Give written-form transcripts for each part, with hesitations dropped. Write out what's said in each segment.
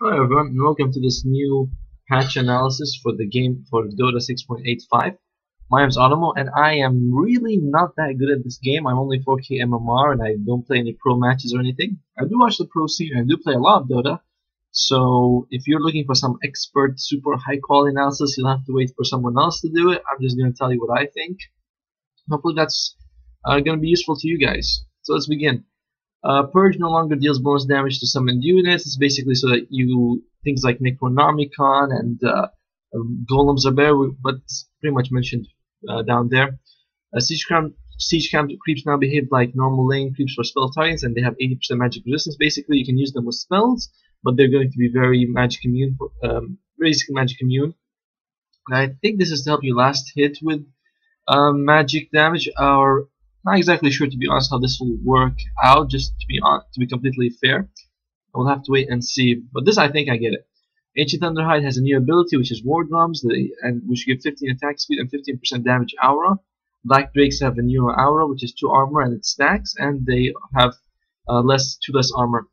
Hello everyone and welcome to this new patch analysis for the game for Dota 6.85. My name is Automo and I am really not that good at this game. I'm only 4K MMR and I don't play any pro matches or anything. I do watch the pro scene and I do play a lot of Dota. So if you're looking for some expert, super high quality analysis, you'll have to wait for someone else to do it. I'm just going to tell you what I think. Hopefully that's going to be useful to you guys. So let's begin. Purge no longer deals bonus damage to summoned units. It's basically so that things like Necronomicon and Golems are better, but it's pretty much mentioned down there. Siege Camp creeps now behave like normal lane creeps for spell targets, and they have 80% magic resistance. Basically, you can use them with spells, but they're going to be very magic immune, basically magic immune. And I think this is to help you last hit with magic damage, or not exactly sure, to be honest, how this will work out. Just to be completely fair, we'll have to wait and see. But this, I think, I get it. Ancient Thunderhide has a new ability, which is War Drums, which give 15 attack speed and 15% damage aura. Black Drakes have a new aura, which is 2 armor and it stacks, and they have 2 less armor.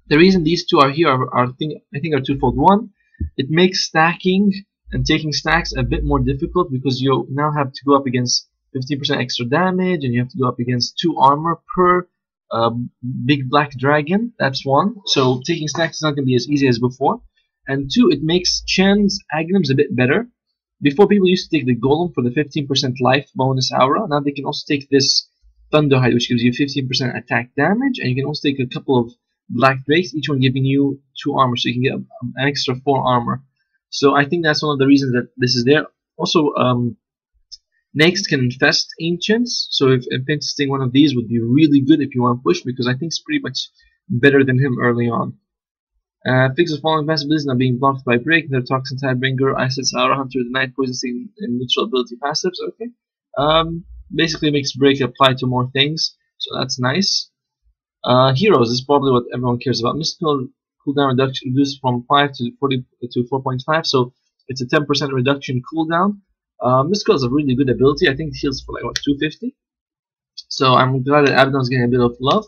The reason these two are here I think are twofold. One, it makes stacking and taking stacks a bit more difficult because you now have to go up against 15% extra damage, and you have to go up against 2 armor per big black dragon. That's one. So taking stacks is not going to be as easy as before. And 2, it makes Chen's Aghanim's a bit better. Before, people used to take the Golem for the 15% life bonus aura. Now they can also take this Thunderhide, which gives you 15% attack damage, and you can also take a couple of Black Drakes, each one giving you 2 armor, so you can get an extra 4 armor. So I think that's one of the reasons that this is there. Also, Next can infest ancients, so if infesting one of these would be really good if you want to push, because I think it's pretty much better than him early on. Fixes following passive abilities now being blocked by break. Their Toxin Tidebringer, Ice Aura Hunter, the Night Poison and neutral ability passives. Okay. Basically makes break apply to more things, so that's nice. Heroes is probably what everyone cares about. Mystical cooldown reduction reduced from 5 to 4.5, so it's a 10% reduction cooldown. Mystical is a really good ability. I think it heals for like what, 250. So I'm glad that Abaddon's getting a bit of love.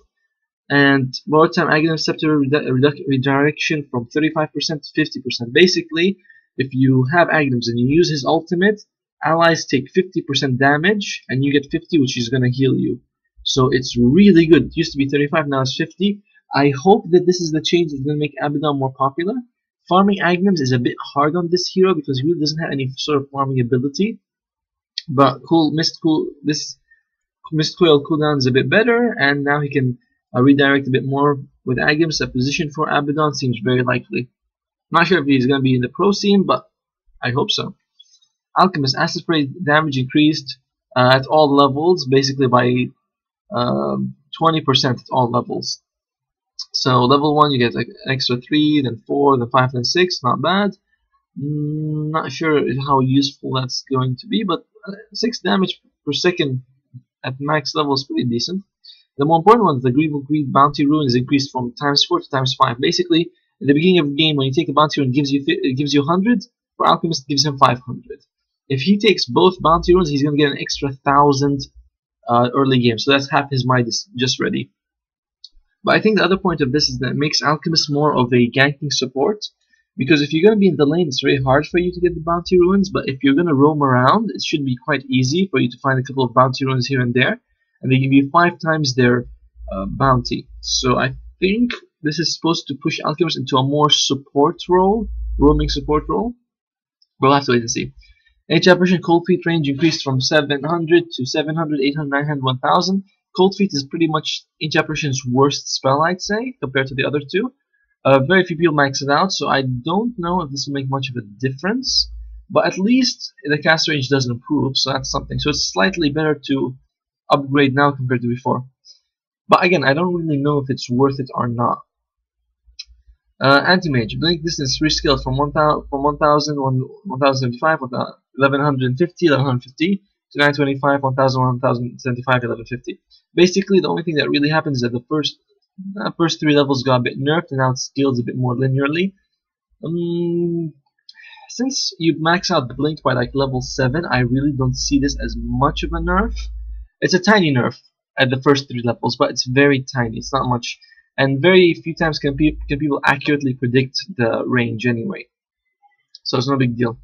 And wartime Aghanim Scepter redirection from 35% to 50%. Basically, if you have Aghanims and you use his ultimate, allies take 50% damage, and you get 50, which is gonna heal you. So it's really good. It used to be 35, now it's 50. I hope that this is the change that's gonna make Abaddon more popular. Farming Aghanims is a bit hard on this hero because he really doesn't have any sort of farming ability. But this Mist Coil cooldown is a bit better, and now he can redirect a bit more with Aghanims. A position for Abaddon seems very likely. Not sure if he's going to be in the pro scene, but I hope so. Alchemist Acid Spray damage increased at all levels, basically by 20% at all levels. So level 1 you get like an extra 3, then 4, then 5, then 6. Not bad. Not sure how useful that's going to be, but 6 damage per second at max level is pretty decent. The more important one is the Greed Bounty Rune is increased from ×4 to ×5. Basically, at the beginning of the game, when you take a Bounty Rune, it gives you 100. For Alchemist, it gives him 500. If he takes both Bounty Runes, he's going to get an extra 1,000 early game. So that's half his might is just ready. But I think the other point of this is that it makes Alchemist more of a ganking support. Because if you're going to be in the lane, it's very hard for you to get the Bounty Runes. But if you're going to roam around, it should be quite easy for you to find a couple of Bounty Runes here and there. And they give you 5 times their bounty. So I think this is supposed to push Alchemist into a more support role, roaming support role. We'll have to wait and see. H apparition Cold Feet range increased from 700 to 700, 800, 900, 1000. Cold Feet is pretty much H apparition's worst spell, I'd say, compared to the other two. Very few people max it out, so I don't know if this will make much of a difference. But at least the cast range does improve, so that's something. So it's slightly better to upgrade now compared to before. But again, I don't really know if it's worth it or not. Anti-Mage. Blink distance rescaled from 1000, 1075, 1150, 1150 to 925, 1000, 1075, 1150. Basically, the only thing that really happens is that the first 3 levels got a bit nerfed, and now it scales a bit more linearly. Since you max out the Blink by like level 7, I really don't see this as much of a nerf. It's a tiny nerf at the first 3 levels, but it's very tiny. It's not much. and very few times can people accurately predict the range anyway. So it's no big deal.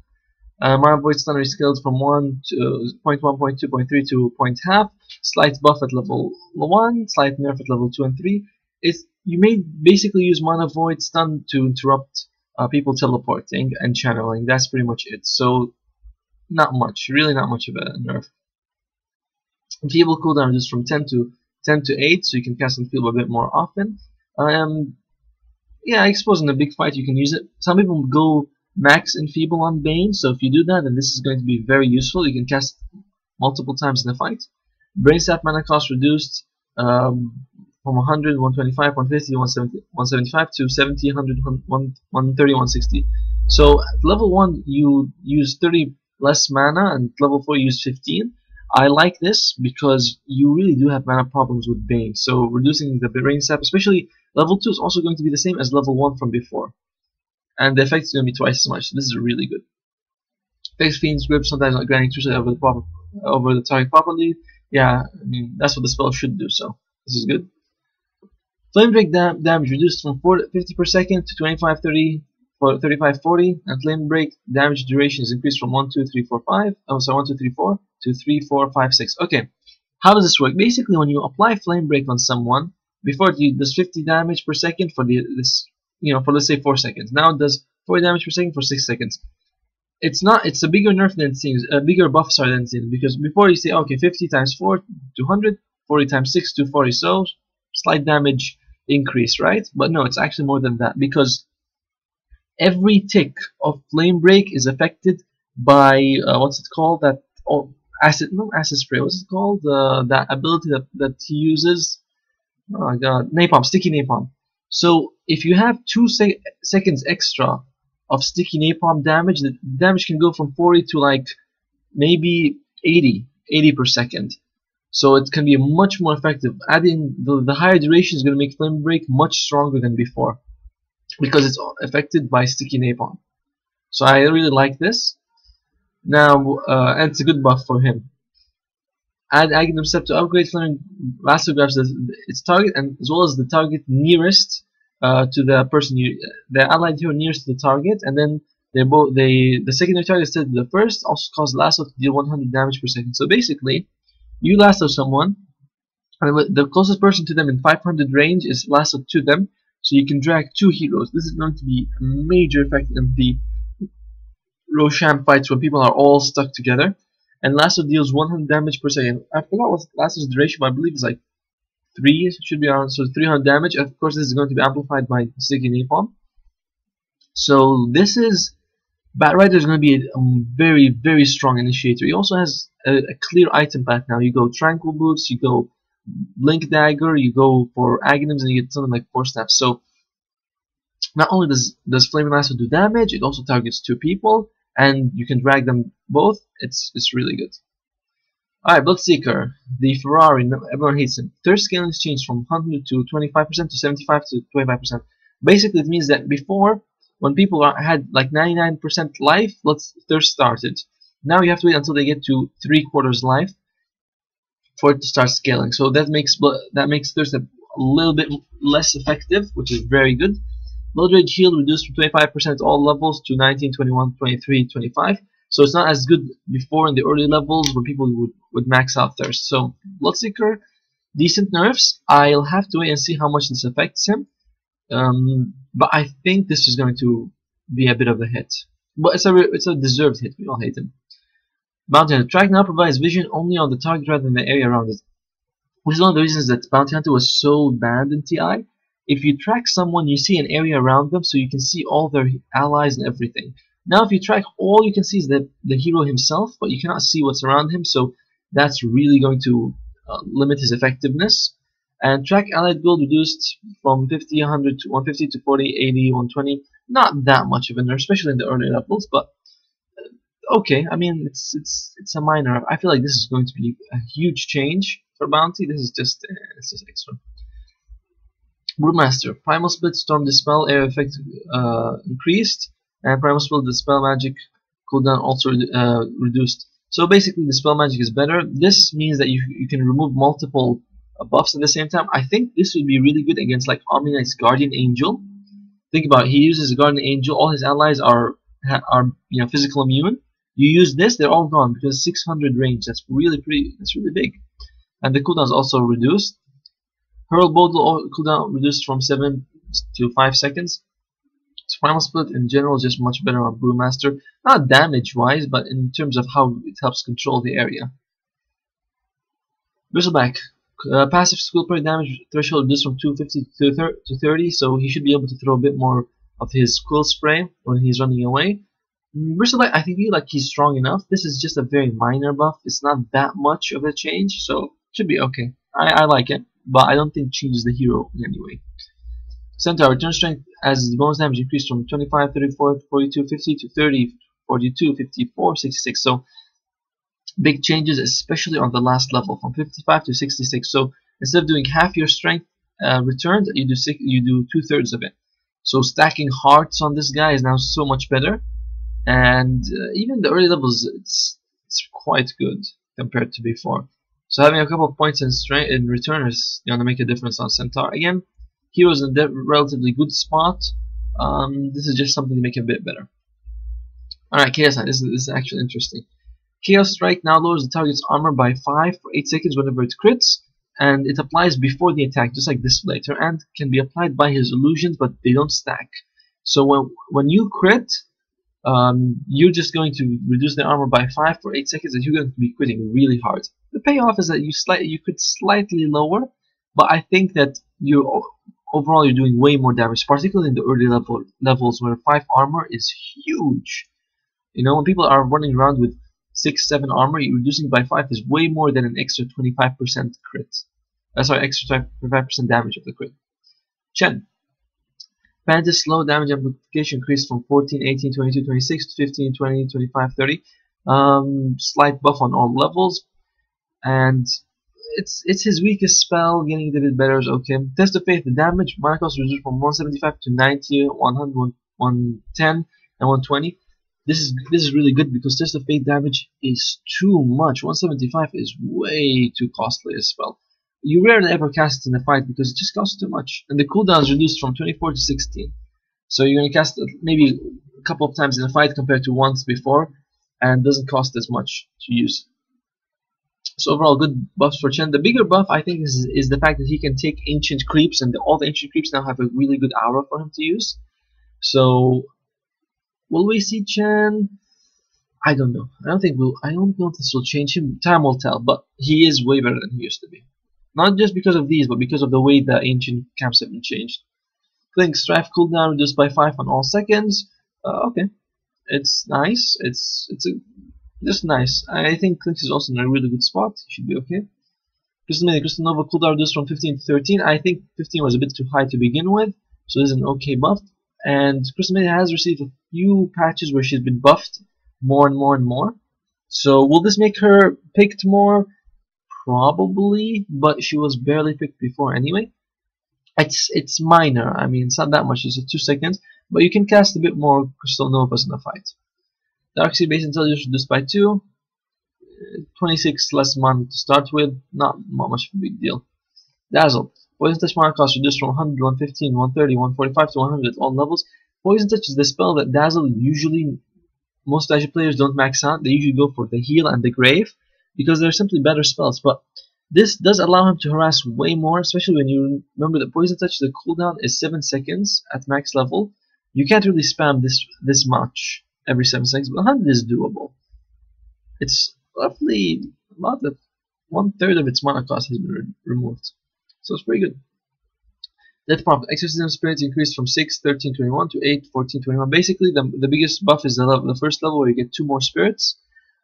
My void stun rescaled from 1 to 0.1, 0.2, 0.3 to 0.5. Slight buff at level 1, slight nerf at level 2 and 3. You may basically use mana void stun to interrupt people teleporting and channeling. That's pretty much it. So not much, really not much of a nerf. Enfeeble cooldown reduced from 10 to 8, so you can cast Enfeeble a bit more often. Yeah, I suppose in a big fight you can use it. Some people go max Enfeeble on Bane, so if you do that, then this is going to be very useful. You can cast multiple times in a fight. Brain Sap mana cost reduced from 100, 125, 150, 175 to 70, 100, 130, 160. So at level 1 you use 30 less mana, and level 4 you use 15. I like this because you really do have mana problems with Bane, so reducing the Brain Sap, especially level 2, is also going to be the same as level 1 from before. And the effect is going to be twice as much. This is really good. Fixed Fiend's Grip, sometimes not granting 2 over the target properly. Yeah, I mean, that's what the spell should do, so this is good. Flame Break damage reduced from 50 per second to 25, 30, 35, 40, and Flame Break damage duration is increased from 1, 2, 3, 4, 5. Oh, sorry, 1, 2, 3, 4 to 3, 4, 5, 6. Okay, how does this work? Basically, when you apply Flame Break on someone, before it does 50 damage per second for for let's say 4 seconds. Now it does 40 damage per second for 6 seconds. It's a bigger nerf than it seems, a bigger buff than it seems, because before you say, okay, 50 times 4 to 100, 40 times 6 to 40, so slight damage increase, right? But no, it's actually more than that, because every tick of Flame Break is affected by what's it called? That acid spray. What's it called? That ability that he uses. Oh my god, napalm, sticky napalm. So if you have 2 seconds extra of sticky napalm damage, the damage can go from 40 to like maybe 80 per second. So it can be much more effective. Adding the higher duration is going to make Flame Break much stronger than before, because it's affected by sticky napalm. So I really like this. Now, and it's a good buff for him. Add Aghanim Step to upgrade Flame Lasso grabs its target, and as well as the target nearest to the person the allied hero nearest to the target, and then the secondary target instead of the first also causes Lasso to deal 100 damage per second. So basically, you lasso someone, and the closest person to them in 500 range is lassoed to them, so you can drag 2 heroes. This is going to be a major effect in the Roshan fights when people are all stuck together. And Lasso deals 100 damage per second. I forgot what Lasso's duration, but I believe it's like 3. It should be around, so 300 damage. Of course, this is going to be amplified by Sticky Napalm. So this is Batrider is going to be a very, very strong initiator. He also has a clear item path now. You go Tranquil Boots, you go Blink Dagger, you go for Aghanims, and you get something like 4 Snaps. So not only does Flaming Lasso do damage, it also targets 2 people, and you can drag them both. It's really good. Alright, Bloodseeker, the Ferrari, everyone hates him. Thirst scaling is changed from 100 to 25% to 75 to 25%. Basically, it means that before, when people had like 99% life, Thirst started. Now you have to wait until they get to 3/4 life for it to start scaling. So that makes Thirst a little bit less effective, which is very good. Blood Rage Heal reduced from 25% all levels to 19, 21, 23, 25. So it's not as good before in the early levels when people would max out Thirst. So Bloodseeker, decent nerfs. I'll have to wait and see how much this affects him. But I think this is going to be a bit of a hit. But it's a deserved hit. We all hate him. Bounty Hunter. Track now provides vision only on the target rather than the area around it, which is one of the reasons that Bounty Hunter was so banned in TI. If you track someone, you see an area around them, so you can see all their allies and everything. Now if you track, all you can see is the hero himself, but you cannot see what's around him, so that's really going to limit his effectiveness. And track allied build reduced from 50, 100 to 150 to 40, 80, 120. Not that much of a nerf, especially in the early levels, but okay. I mean, it's a minor. I feel like this is going to be a huge change for Bounty. This is just it's just extra. Brewmaster, Primal Split, Storm Dispel, Air Effect increased, and Primal Split, Dispel Magic cooldown also reduced. So basically, the spell magic is better. This means that you can remove multiple buffs at the same time. I think this would be really good against like Omni Knight's Guardian Angel. Think about it, he uses a Guardian Angel, all his allies are physical immune. You use this, they're all gone because 600 range. That's really big. And the cooldown is also reduced. Hurl Bolt cooldown reduced from 7 to 5 seconds. Primal Split in general is just much better on Brewmaster. Not damage wise, but in terms of how it helps control the area. Bristleback. Passive skill point damage threshold reduced from 250 to 30, so he should be able to throw a bit more of his quill spray when he's running away. Bristleback, I think he's strong enough. This is just a very minor buff. It's not that much of a change, so should be okay. I like it, but I don't think it changes the hero in any way. Centaur, return strength as the bonus damage increased from 25, 34, 42, 50 to 30, 42, 54, 66. So big changes, especially on the last level from 55 to 66. So instead of doing half your strength returned, you do 2/3 of it. So stacking hearts on this guy is now so much better, and even the early levels, it's quite good compared to before. So having a couple of points in strength in return is going to make a difference on Centaur. Again, heroes in a relatively good spot. This is just something to make it a bit better. Alright, Chaos Knight. This is actually interesting. Chaos Strike now lowers the target's armor by 5 for 8 seconds whenever it crits, and it applies before the attack, just like this later, and can be applied by his illusions, but they don't stack. So when you crit, you're just going to reduce the armor by 5 for 8 seconds, and you're going to be critting really hard. The payoff is that you crit slightly lower, but I think that overall you're doing way more damage, particularly in the early levels where 5 armor is huge. You know, when people are running around with 6, 7 armor, reducing by 5 is way more than an extra 25% crit. Extra 25% damage of the crit. Chen. Panda's slow damage amplification increased from 14, 18, 22, 26 to 15, 20, 25, 30. Slight buff on all levels, and it's his weakest spell. Getting it a bit better is okay. Test of Faith, the damage mana cost reduced from 175 to 90, 100, 110, and 120. This is really good because Test of Fate damage is too much. 175 is way too costly as a spell. You rarely ever cast it in a fight because it just costs too much. And the cooldown is reduced from 24 to 16. So you're going to cast it maybe a couple of times in a fight compared to once before, and doesn't cost as much to use. So overall, good buffs for Chen. The bigger buff, I think, is the fact that he can take ancient creeps, and all the ancient creeps now have a really good aura for him to use. So will we see Chen? I don't know. I don't know if this will change him. Time will tell, but he is way better than he used to be. Not just because of these, but because of the way the ancient camps have been changed. Clink Strife cooldown reduced by 5 on all seconds. Okay, it's nice. It's just nice. I think Clink is also in a really good spot. He should be okay. Crystal Nova cooldown reduced from 15 to 13. I think 15 was a bit too high to begin with, so this is an okay buff. And Crystal Maiden has received a few patches where she's been buffed more and more and more. So will this make her picked more? Probably, but she was barely picked before anyway. It's minor. I mean, it's not that much. It's 2 seconds, but you can cast a bit more Crystal Novas in a fight. Darkseid base intelligence reduced by 2. 26 less mana to start with. Not much of a big deal. Dazzle. Poison Touch mana cost reduced from 100, 115, 130, 145 to 100 at all levels. Poison Touch is the spell that Dazzle usually, most Dazzle players don't max out. They usually go for the heal and the grave because they're simply better spells. But this does allow him to harass way more, especially when you remember that Poison Touch, the cooldown is 7 seconds at max level. You can't really spam this much every 7 seconds, but 100 is doable. It's roughly about 1/3 of its mana cost has been removed. So it's pretty good. Death Prompt. Exorcism Spirits increased from 6, 13, 21 to 8, 14, 21. Basically, the biggest buff is the first level where you get 2 more spirits.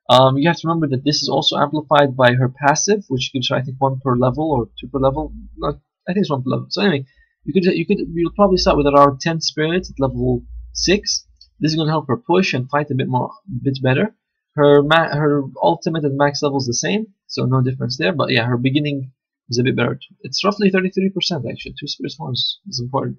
You have to remember that this is also amplified by her passive, which gives her, I think, 1 per level or 2 per level. I think it's 1 per level. So anyway, you'll probably start with around 10 spirits at level 6. This is going to help her push and fight a bit better. Her ultimate and max level is the same, so no difference there. But yeah, her beginning is a bit better. It's roughly 33% actually. 2 spirits more is important.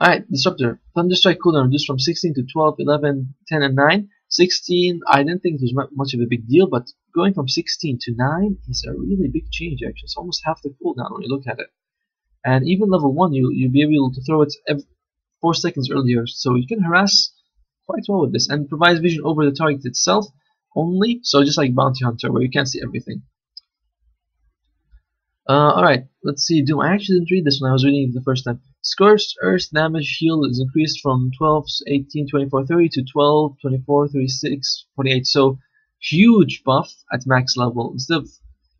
Alright, Disruptor. Thunderstrike cooldown reduced from 16 to 12, 11, 10, and 9. 16, I didn't think it was much of a big deal, but going from 16 to 9 is a really big change actually. It's almost half the cooldown when you look at it. And even level 1, you'll be able to throw it 4 seconds earlier, so you can harass quite well with this, and provides vision over the target itself only, so just like Bounty Hunter where you can't see everything. Alright, let's see. Doom. I actually didn't read this when I was reading it the first time. Scorched Earth damage heal is increased from 12, 18, 24, 30 to 12, 24, 36, 48. So, huge buff at max level. Instead of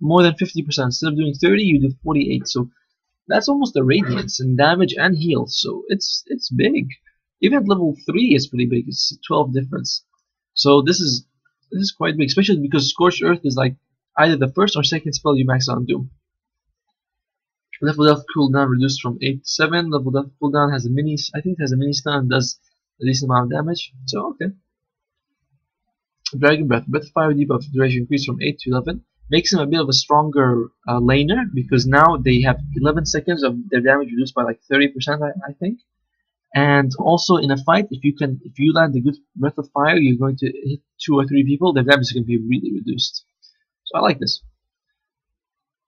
more than 50%, instead of doing 30, you do 48. So, that's almost a radiance in damage and heal. So, it's big. Even at level 3, it's pretty big. It's 12 difference. So, this is quite big, especially because Scorched Earth is like either the first or second spell you max out on Doom. Level death cooldown reduced from 8 to 7. Level death cooldown has a mini, I think it has a mini stun and does a decent amount of damage. So, okay. Dragon Breath. Breath of Fire debuff duration increased from 8 to 11. Makes him a bit of a stronger laner, because now they have 11 seconds of their damage reduced by like 30%, I think. And also in a fight, if you land a good Breath of Fire, you're going to hit 2 or 3 people, their damage is going to be really reduced. So I like this.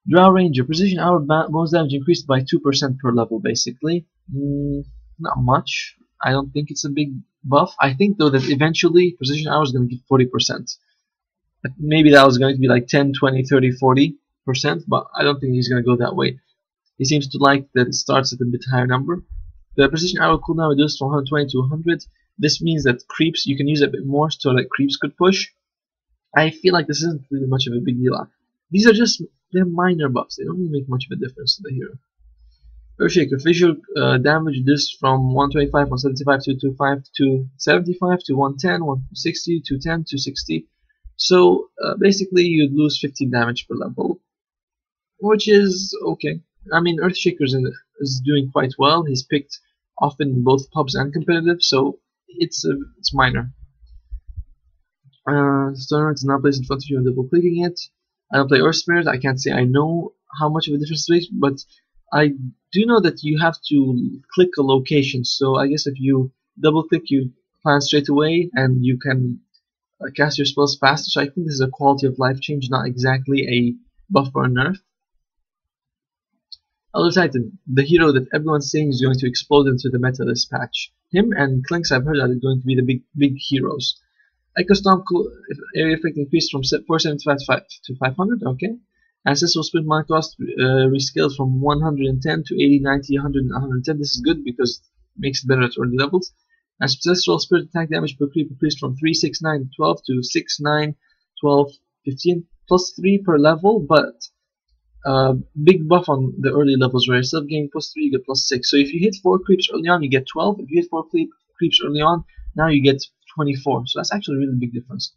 Drow Ranger. Precision Arrow bonus damage increased by 2% per level, basically. Not much. I don't think it's a big buff. I think, though, that eventually Precision Arrow is going to give 40%. But maybe that was going to be like 10, 20, 30, 40%, but I don't think he's going to go that way. He seems to like that it starts at a bit higher number. The Precision Arrow cooldown reduced from 120 to 100. This means that creeps, you can use it a bit more so that creeps could push. I feel like this isn't really much of a big deal. These are just, they're minor buffs. They don't really make much of a difference to the hero. Earthshaker. Visual damage reduced from 125, 175 to 225 to 75 to 110, 160, 210 to 60. So basically you'd lose 15 damage per level, which is okay. I mean, Earthshaker is doing quite well. He's picked often in both pubs and competitive, so it's minor. Stoner is now placed in front of you and double clicking it. I don't play Earth Spirit. I can't say I know how much of a difference it makes, but I do know that you have to click a location. So I guess if you double click, you plan straight away, and you can cast your spells faster. So I think this is a quality of life change, not exactly a buff or a nerf. Elder Titan, the hero that everyone's saying is going to explode into the meta this patch. Him and Clinks, I've heard, are going to be the big heroes. Echo Stomp area effect increased from 475 to 500, okay. Ancestral Spirit Mind Cost rescaled from 110 to 80, 90, 100, and 110. This is good because it makes it better at early levels. Ancestral Spirit attack damage per creep increased from 3, 6, 9, 12 to 6, 9, 12, 15, plus 3 per level, but big buff on the early levels where instead of getting plus 3, you get plus 6. So if you hit 4 creeps early on, you get 12. If you hit 4 creeps early on, now you get 24. So that's actually a really big difference.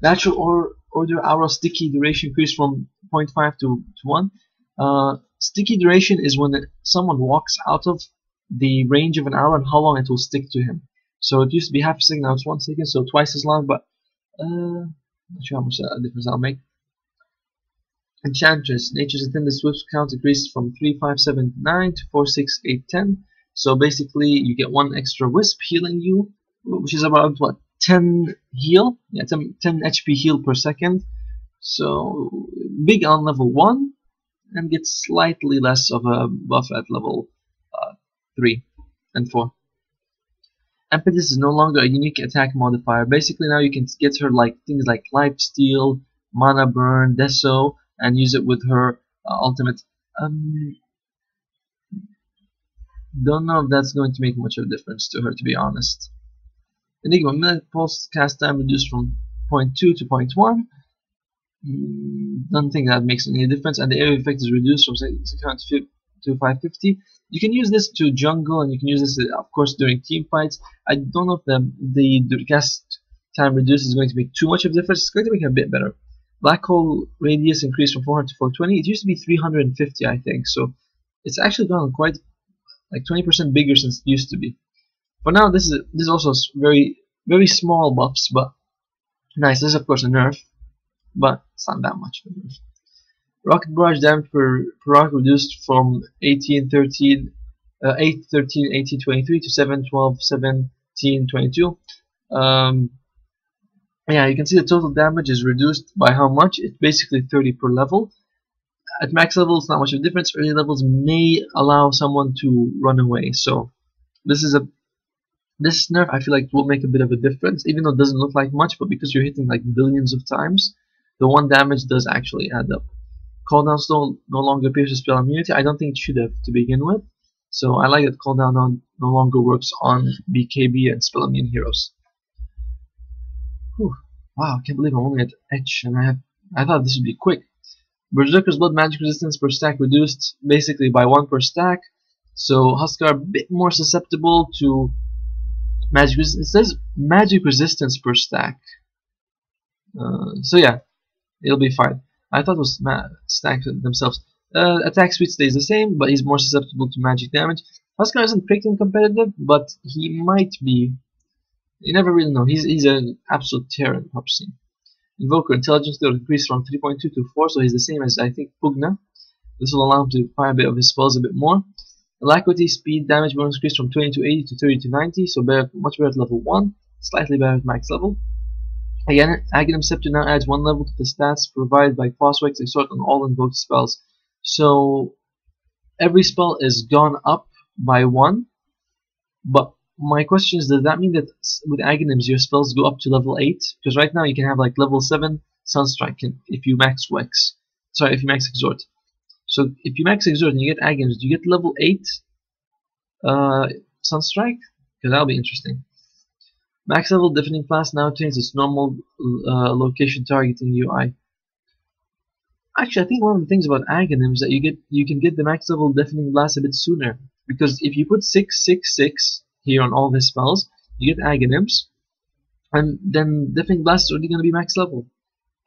Natural Order Aura Sticky Duration increased from 0.5 to 1. Sticky duration is when someone walks out of the range of an arrow and how long it will stick to him. So it used to be half a second, now it's 1 second, so twice as long, but not sure how much difference that'll make. Enchantress. Nature's Intended Swift count increased from 3, 5, 7, 9 to 4, 6, 8, 10. So basically you get 1 extra wisp healing you, which is about what, 10 heal? Yeah, 10 HP heal per second. So big on level 1 and gets slightly less of a buff at level 3 and 4. Impetus is no longer a unique attack modifier. Basically now you can get her like things like Life Steal, Mana Burn, Deso, and use it with her ultimate. Don't know if that's going to make much of a difference to her, to be honest. Enigma. Minute pulse cast time reduced from 0.2 to 0.1. Don't think that makes any difference, and the area effect is reduced from 600 to 550. You can use this to jungle, and you can use this, of course, during team fights. I don't know if the cast time reduced is going to make too much of a difference. It's going to make it a bit better. Black hole radius increased from 400 to 420. It used to be 350, I think. So it's actually gone quite like 20% bigger since it used to be. For now, this is also very small buffs, but nice. This is of course a nerf, but it's not that much of a nerf. Rocket barrage damage per rocket reduced from 18, 13, 8, 13, 18, 23 to 7, 12, 17, 22. Yeah, you can see the total damage is reduced by how much. It's basically 30 per level. At max level, it's not much of a difference. Early levels may allow someone to run away. So this nerf, I feel like, will make a bit of a difference, even though it doesn't look like much. But because you're hitting like billions of times, the one damage does actually add up. Cooldown no longer appears to spell immunity. I don't think it should have to begin with. So I like that cooldown no longer works on BKB and spell immune heroes. Whew. Wow, I can't believe I'm only at Etch, and I thought this would be quick. Berserker's Blood magic resistance per stack reduced basically by 1 per stack. So Huskar a bit more susceptible to magic resistance. It says magic resistance per stack. So yeah, it'll be fine. I thought it was stacks themselves. Attack speed stays the same, but he's more susceptible to magic damage. Huskar isn't picked in competitive, but he might be. You never really know. He's an absolute terror in PUBG. Invoker intelligence will increase from 3.2 to 4, so he's the same as I think Pugna. This will allow him to fire a bit of his spells a bit more. Alacrity, speed, damage bonus increase from 20 to 80 to 30 to 90, so much better at level 1, slightly better at max level. Again, Aghanim Scepter now adds 1 level to the stats provided by Crosswax Exhort on all invoked spells. So every spell is gone up by 1, but my question is, does that mean that with Aghanims your spells go up to level 8? Because right now you can have like level 7 Sunstrike if you max Wex. Sorry, if you max Exhort. So if you max Exhort and you get Aghanims, do you get level 8 Sunstrike? Because that'll be interesting. Max level deafening class now changes its normal location targeting UI. Actually, I think one of the things about Aghanim is that you can get the max level deafening blast a bit sooner, because if you put 666 here on all of his spells, you get Aghanims, and then deafening blast is already going to be max level.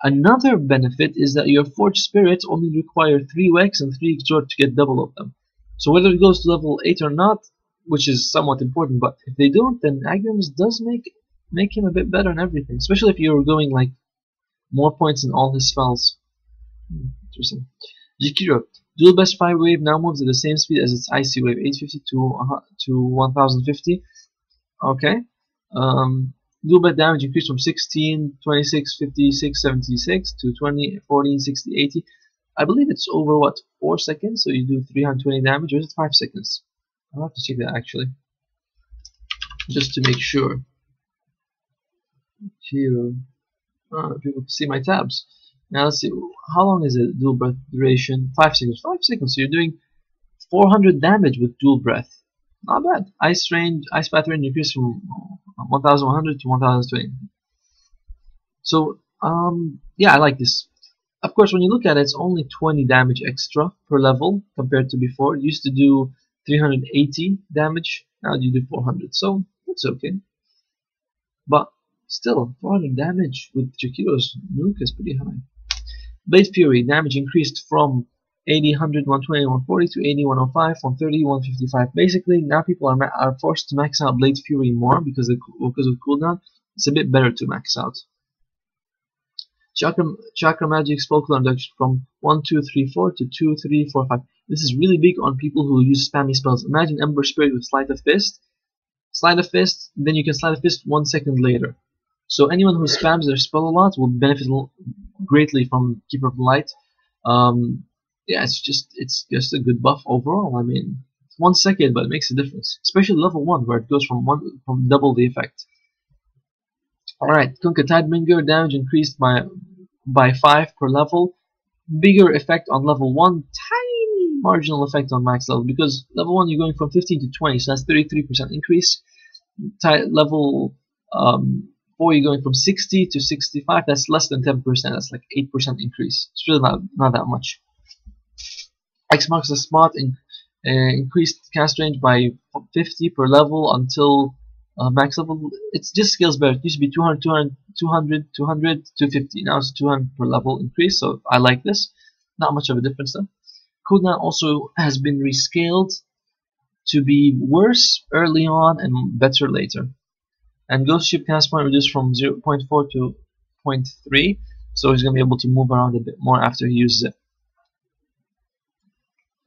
Another benefit is that your forged spirits only require 3 Wex and 3 Exhort to get double of them. So whether it goes to level 8 or not, which is somewhat important, but if they don't, then Aghanims does make him a bit better on everything, especially if you're going like more points in all his spells. Interesting. Jakiro, dual best fire wave now moves at the same speed as its icy wave, 850 to 1050. Okay. Dual best damage increased from 16, 26, 56, 76 to 20, 14, 60, 80. I believe it's over what, 4 seconds, so you do 320 damage, or is it 5 seconds? I'll have to check that actually, just to make sure. Here, people can see my tabs. Now let's see, how long is it? Dual breath duration? 5 seconds. 5 seconds. So you're doing 400 damage with dual breath. Not bad. Ice range, ice path range increased from 1100 to 1020. So yeah, I like this. Of course, when you look at it, it's only 20 damage extra per level compared to before. It used to do 380 damage. Now you do 400. So that's okay. But still, 400 damage with Jakiro's nuke is pretty high. Blade Fury damage increased from 80, 100, 120, 140 to 80, 105, 130, 155. Basically, now people are forced to max out Blade Fury more because of cooldown. It's a bit better to max out. Chakra Magic spell cooldown reduction from 1, 2, 3, 4 to 2, 3, 4, 5. This is really big on people who use spammy spells. Imagine Ember Spirit with Sleight of Fist. Sleight of Fist, then you can Sleight of Fist 1 second later. So anyone who spams their spell a lot will benefit greatly from Keeper of the Light. Yeah, it's just a good buff overall. I mean, it's 1 second, but it makes a difference, especially level 1 where it goes from double the effect. All right, Kunkka Tidebringer damage increased by 5 per level. Bigger effect on level 1, tiny marginal effect on max level, because level 1 you're going from 15 to 20, so that's 33% increase. Level 4 you're going from 60 to 65, that's less than 10%, that's like 8% increase. It's really not that much. X marks the spot, increased cast range by 50 per level until max level. It just scales better. It used to be 200, 200, 200, 200, 250. Now it's 200 per level increase, so I like this. Not much of a difference though. Cooldown also has been rescaled to be worse early on and better later. And Ghost Ship cast point reduced from 0.4 to 0.3, so he's going to be able to move around a bit more after he uses it.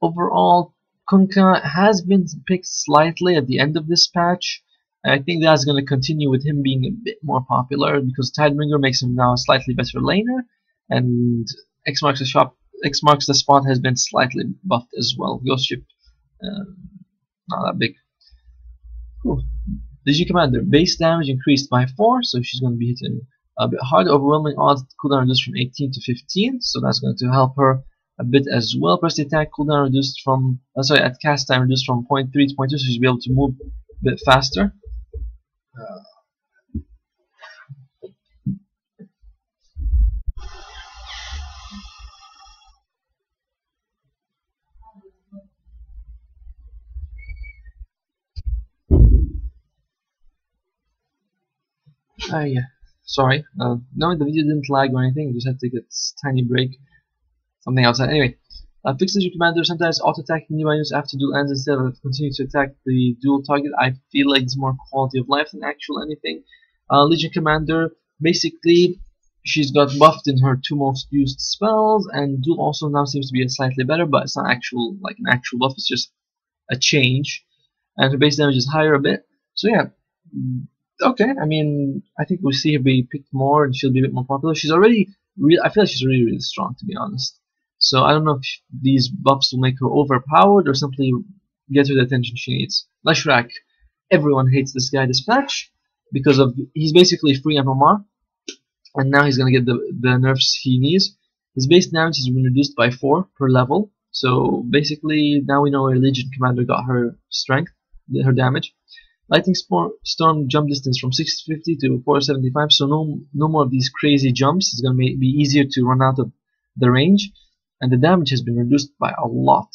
Overall, Kunkka has been picked slightly at the end of this patch. And I think that's going to continue with him being a bit more popular because Tidebringer makes him now a slightly better laner, and X marks the shop. X marks the spot has been slightly buffed as well. Ghost ship, uh, not that big. Cool. Digi Commander, base damage increased by 4, so she's going to be hitting a bit hard. Overwhelming odds cooldown reduced from 18 to 15, so that's going to help her a bit as well. Press the attack cooldown reduced from, at cast time reduced from 0.3 to 0.2, so she'll be able to move a bit faster. Yeah, sorry. No, the video didn't lag or anything. Just had to take a tiny break. Something outside. Anyway, fixes your commander sometimes auto-attacking new units after duel ends instead of continuing to attack the dual target. I feel like it's more quality of life than actual anything. Legion Commander, basically, she's got buffed in her 2 most used spells, and duel also now seems to be slightly better, but it's not actual like an actual buff. It's just a change, and her base damage is higher a bit. So yeah. Okay, I mean, I think we'll see her be picked more and she'll be a bit more popular. She's already, I feel like she's really strong, to be honest. So I don't know if these buffs will make her overpowered or simply get her the attention she needs. Leshrac, everyone hates this guy this patch because of he's basically free MMR, and now he's gonna get the nerfs he needs. His base damage has been reduced by 4 per level. So basically, now we know where Legion Commander got her strength, her damage. Lightning Storm jump distance from 650 to 475, so no more of these crazy jumps. It's going to be easier to run out of the range, and the damage has been reduced by a lot.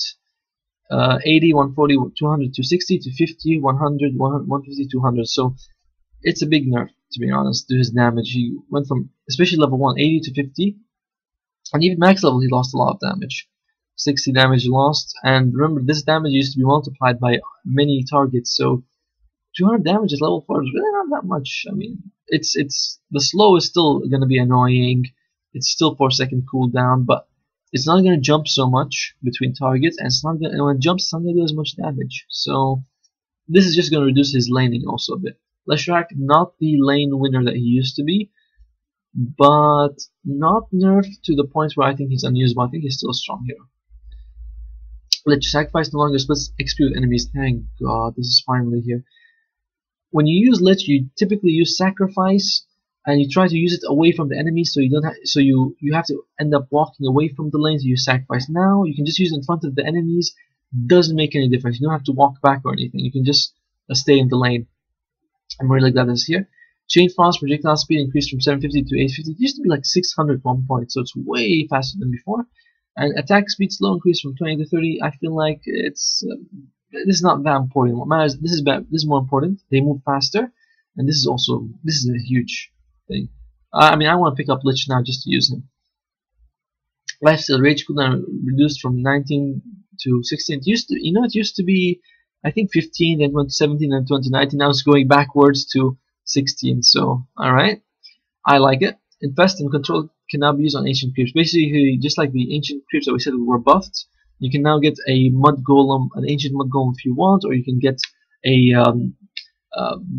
80, 140, 200, 260 to 50, 100, 150, 200. So it's a big nerf, to be honest, to his damage. He went from, especially level 1, 80 to 50, and even max level he lost a lot of damage. 60 damage lost, and remember this damage used to be multiplied by many targets, so 200 damage at level 4 is really not that much. I mean, it's the slow is still going to be annoying. It's still 4-second cooldown, but it's not going to jump so much between targets, and it's not going. When it jumps, it's not going to do as much damage. So this is just going to reduce his laning also a bit. Leshrac, not the lane winner that he used to be, but not nerfed to the point where I think he's unusable. I think he's still a strong hero. Let your sacrifice no longer splits XP with enemies. Thank God, this is finally here. When you use Lich, you typically use Sacrifice, and you try to use it away from the enemy, so you don't you have to end up walking away from the lane to use Sacrifice. Now you can just use it in front of the enemies. Doesn't make any difference. You don't have to walk back or anything. You can just stay in the lane. I'm really glad this here. Chain Frost projectile speed increased from 750 to 850. It used to be like 600 at one point, so it's way faster than before. And attack speed slow increased from 20 to 30. I feel like it's this is not that important. What matters, this is more important. They move faster, and this is a huge thing. I mean, I want to pick up Lich now just to use him. Lifesteal Rage cooldown reduced from 19 to 16. It used to be, I think 15, then went to 17, then 20, 19. Now it's going backwards to 16. So, alright, I like it. Infest and Control can now be used on Ancient Creeps. Basically, just like the Ancient Creeps that we said were buffed, you can now get a Mud Golem, an Ancient Mud Golem if you want, or you can get a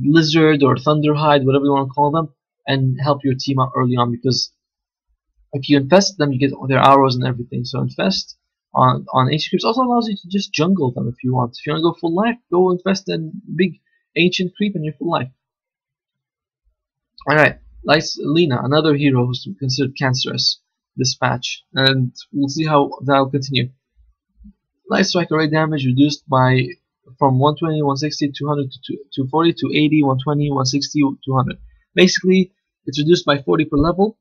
Lizard or Thunderhide, whatever you want to call them, and help your team out early on, because if you infest them, you get their arrows and everything. So infest on Ancient Creeps also allows you to just jungle them if you want. If you want to go full life, go infest a big Ancient Creep and you're full life. Alright, Lina, another hero who's considered cancerous this patch, and we'll see how that'll continue. Light Strike array damage reduced by from 120, 160, 200 to 240 to 80, 120, 160, 200. Basically, it's reduced by 40 per level.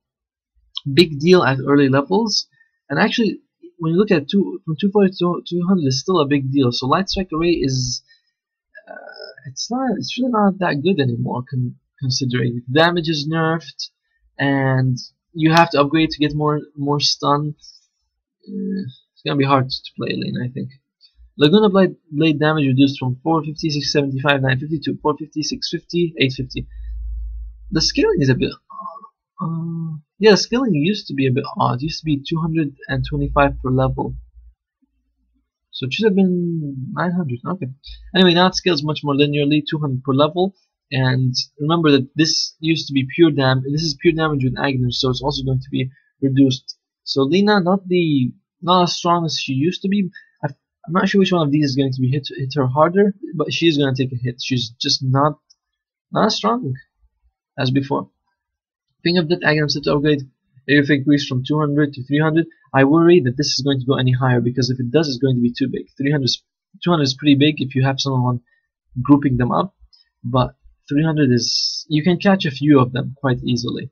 Big deal at early levels, and actually, when you look at from 240 to 200, is still a big deal. So Light Strike array is it's really not that good anymore, considering the damage is nerfed, and you have to upgrade to get more stun. It's gonna be hard to play lane, I think. Laguna Blade damage reduced from 450, 675, 950 to 450, 650, 850. The scaling is a bit yeah, the scaling used to be a bit odd. It used to be 225 per level, so it should have been 900. Okay. Anyway, now it scales much more linearly, 200 per level. And remember that this used to be pure damage. This is pure damage with Agnes, so it's also going to be reduced. So Lina, not as strong as she used to be. I'm not sure which one of these is going to be hit her harder, but she's going to take a hit. She's just not as strong as before. Think of that Aghanim set to upgrade if it increased from 200 to 300. I worry that this is going to go any higher, because if it does, it's going to be too big. 200 is pretty big if you have someone grouping them up, but 300 is, you can catch a few of them quite easily.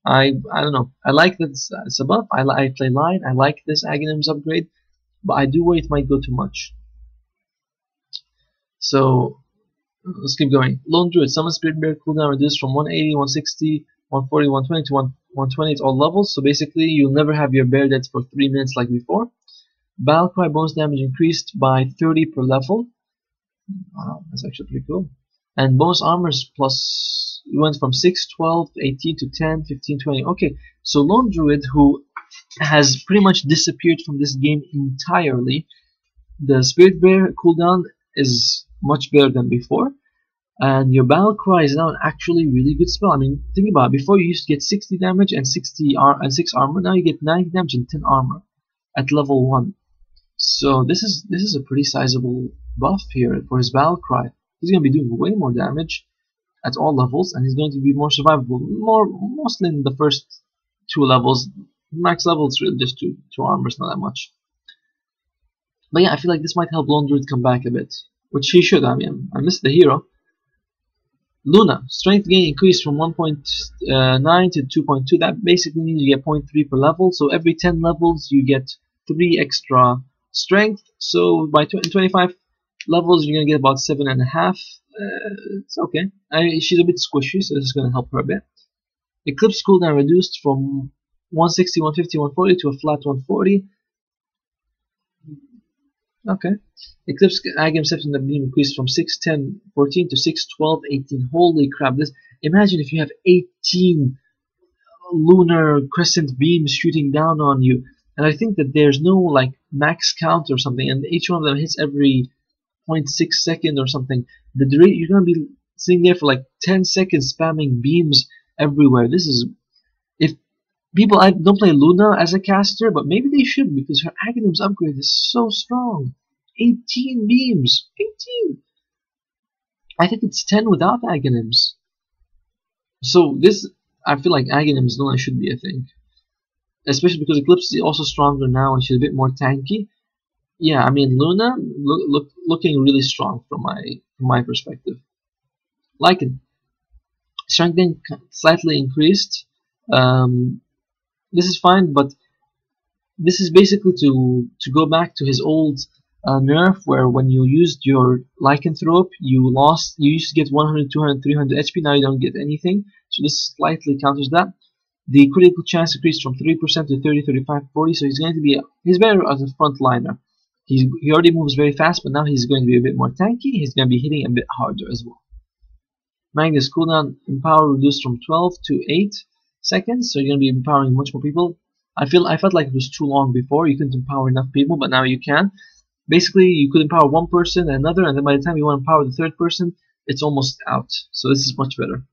I don't know. I like that it's a buff. I play line. I like this Aghanim's upgrade, but I do worry it might go too much. So let's keep going. Lone Druid, Summon Spirit Bear cooldown reduced from 180, 160, 140, 120 to 120 at all levels. So basically, you'll never have your bear dead for 3 minutes like before. Battle Cry bonus damage increased by 30 per level. Wow, that's actually pretty cool. And bonus armors plus, we went from 6, 12, 18 to 10, 15, 20. Okay, so Lone Druid, who has pretty much disappeared from this game entirely, the Spirit Bear cooldown is much better than before, and your Battle Cry is now an actually really good spell. I mean, think about it. Before you used to get 60 damage and 6 armor. Now you get 90 damage and 10 armor at level 1. So this is a pretty sizable buff here for his Battle Cry. He's going to be doing way more damage at all levels, and he's going to be more survivable, mostly in the first 2 levels. Max level is really just 2 armors, not that much. But yeah, I feel like this might help Lone Druid come back a bit, which he should. I mean, I missed the hero. Luna, strength gain increased from 1.9 to 2.2. That basically means you get 0.3 per level. So every 10 levels you get 3 extra strength. So by 25 levels you're gonna get about 7.5. It's okay. She's a bit squishy, so this is gonna help her a bit. Eclipse cooldown reduced from 160, 150, 140 to a flat 140. Okay. Eclipse Aghanim Septum Beam increased from 6, 10, 14 to 6, 12, 18. Holy crap. This, imagine if you have 18 lunar crescent beams shooting down on you. And I think that there's no like max count or something, and each one of them hits every 0.6 second or something. You're gonna be sitting there for like 10 seconds spamming beams everywhere. This is, if people, I don't play Luna as a caster, but maybe they should, because her Aghanim's upgrade is so strong. 18 beams. 18. I think it's 10 without Aghanims. So this, I feel like Aghanims Luna should be a thing. Especially because Eclipse is also stronger now and she's a bit more tanky. Yeah, I mean Luna looking really strong from my perspective. Lycan, strength gain slightly increased. This is fine, but this is basically to go back to his old nerf, where when you used your Lycanthrope, you used to get 100, 200, 300 HP. Now you don't get anything. So this slightly counters that. The critical chance increased from 3% to 30, 35, 40. So he's going to be he's better as a frontliner. He already moves very fast, but now he's going to be a bit more tanky. He's going to be hitting a bit harder as well. Magnus cooldown empower reduced from 12 to 8 seconds. So you're going to be empowering much more people. I felt like it was too long before. You couldn't empower enough people, but now you can. Basically, you could empower one person and another, and then by the time you want to empower the third person, it's almost out. So this is much better.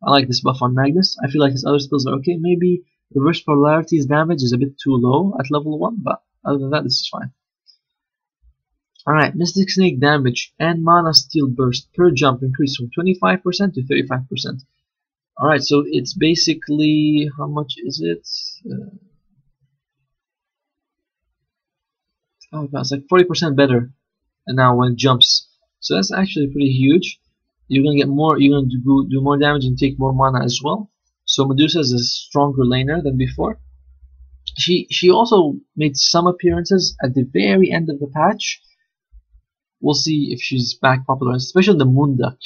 I like this buff on Magnus. I feel like his other spells are okay. Maybe Reverse Polarity's damage is a bit too low at level 1, but other than that, this is fine. Alright, Mystic Snake damage and Mana Steel Burst per jump increased from 25% to 35%. Alright, so it's basically, how much is it? Oh god, it's like 40% better now when it jumps. So that's actually pretty huge. You're gonna get more. You're gonna do more damage and take more mana as well. So Medusa is a stronger laner than before. She also made some appearances at the very end of the patch. We'll see if she's back popular, especially in the Moonduck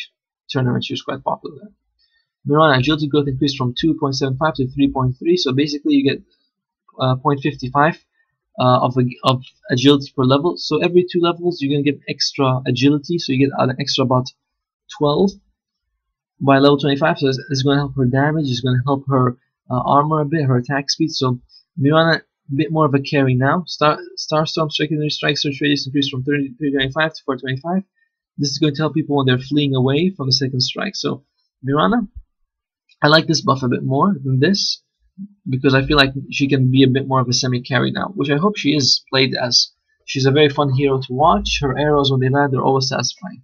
tournament. She was quite popular there. Mirana agility growth increased from 2.75 to 3.3. So basically, you get 0.55 of agility per level. So every 2 levels, you're gonna get extra agility. So you get an extra about 12 by level 25, so it's going to help her damage, it's going to help her armor a bit, her attack speed. So Mirana, a bit more of a carry now. Starstorm secondary strike search radius increased from 325 to 425. This is going to help people when they're fleeing away from the second strike. So Mirana, I like this buff a bit more than this because I feel like she can be a bit more of a semi-carry now, which I hope she is played as. She's a very fun hero to watch. Her arrows, when they land, they're always satisfying.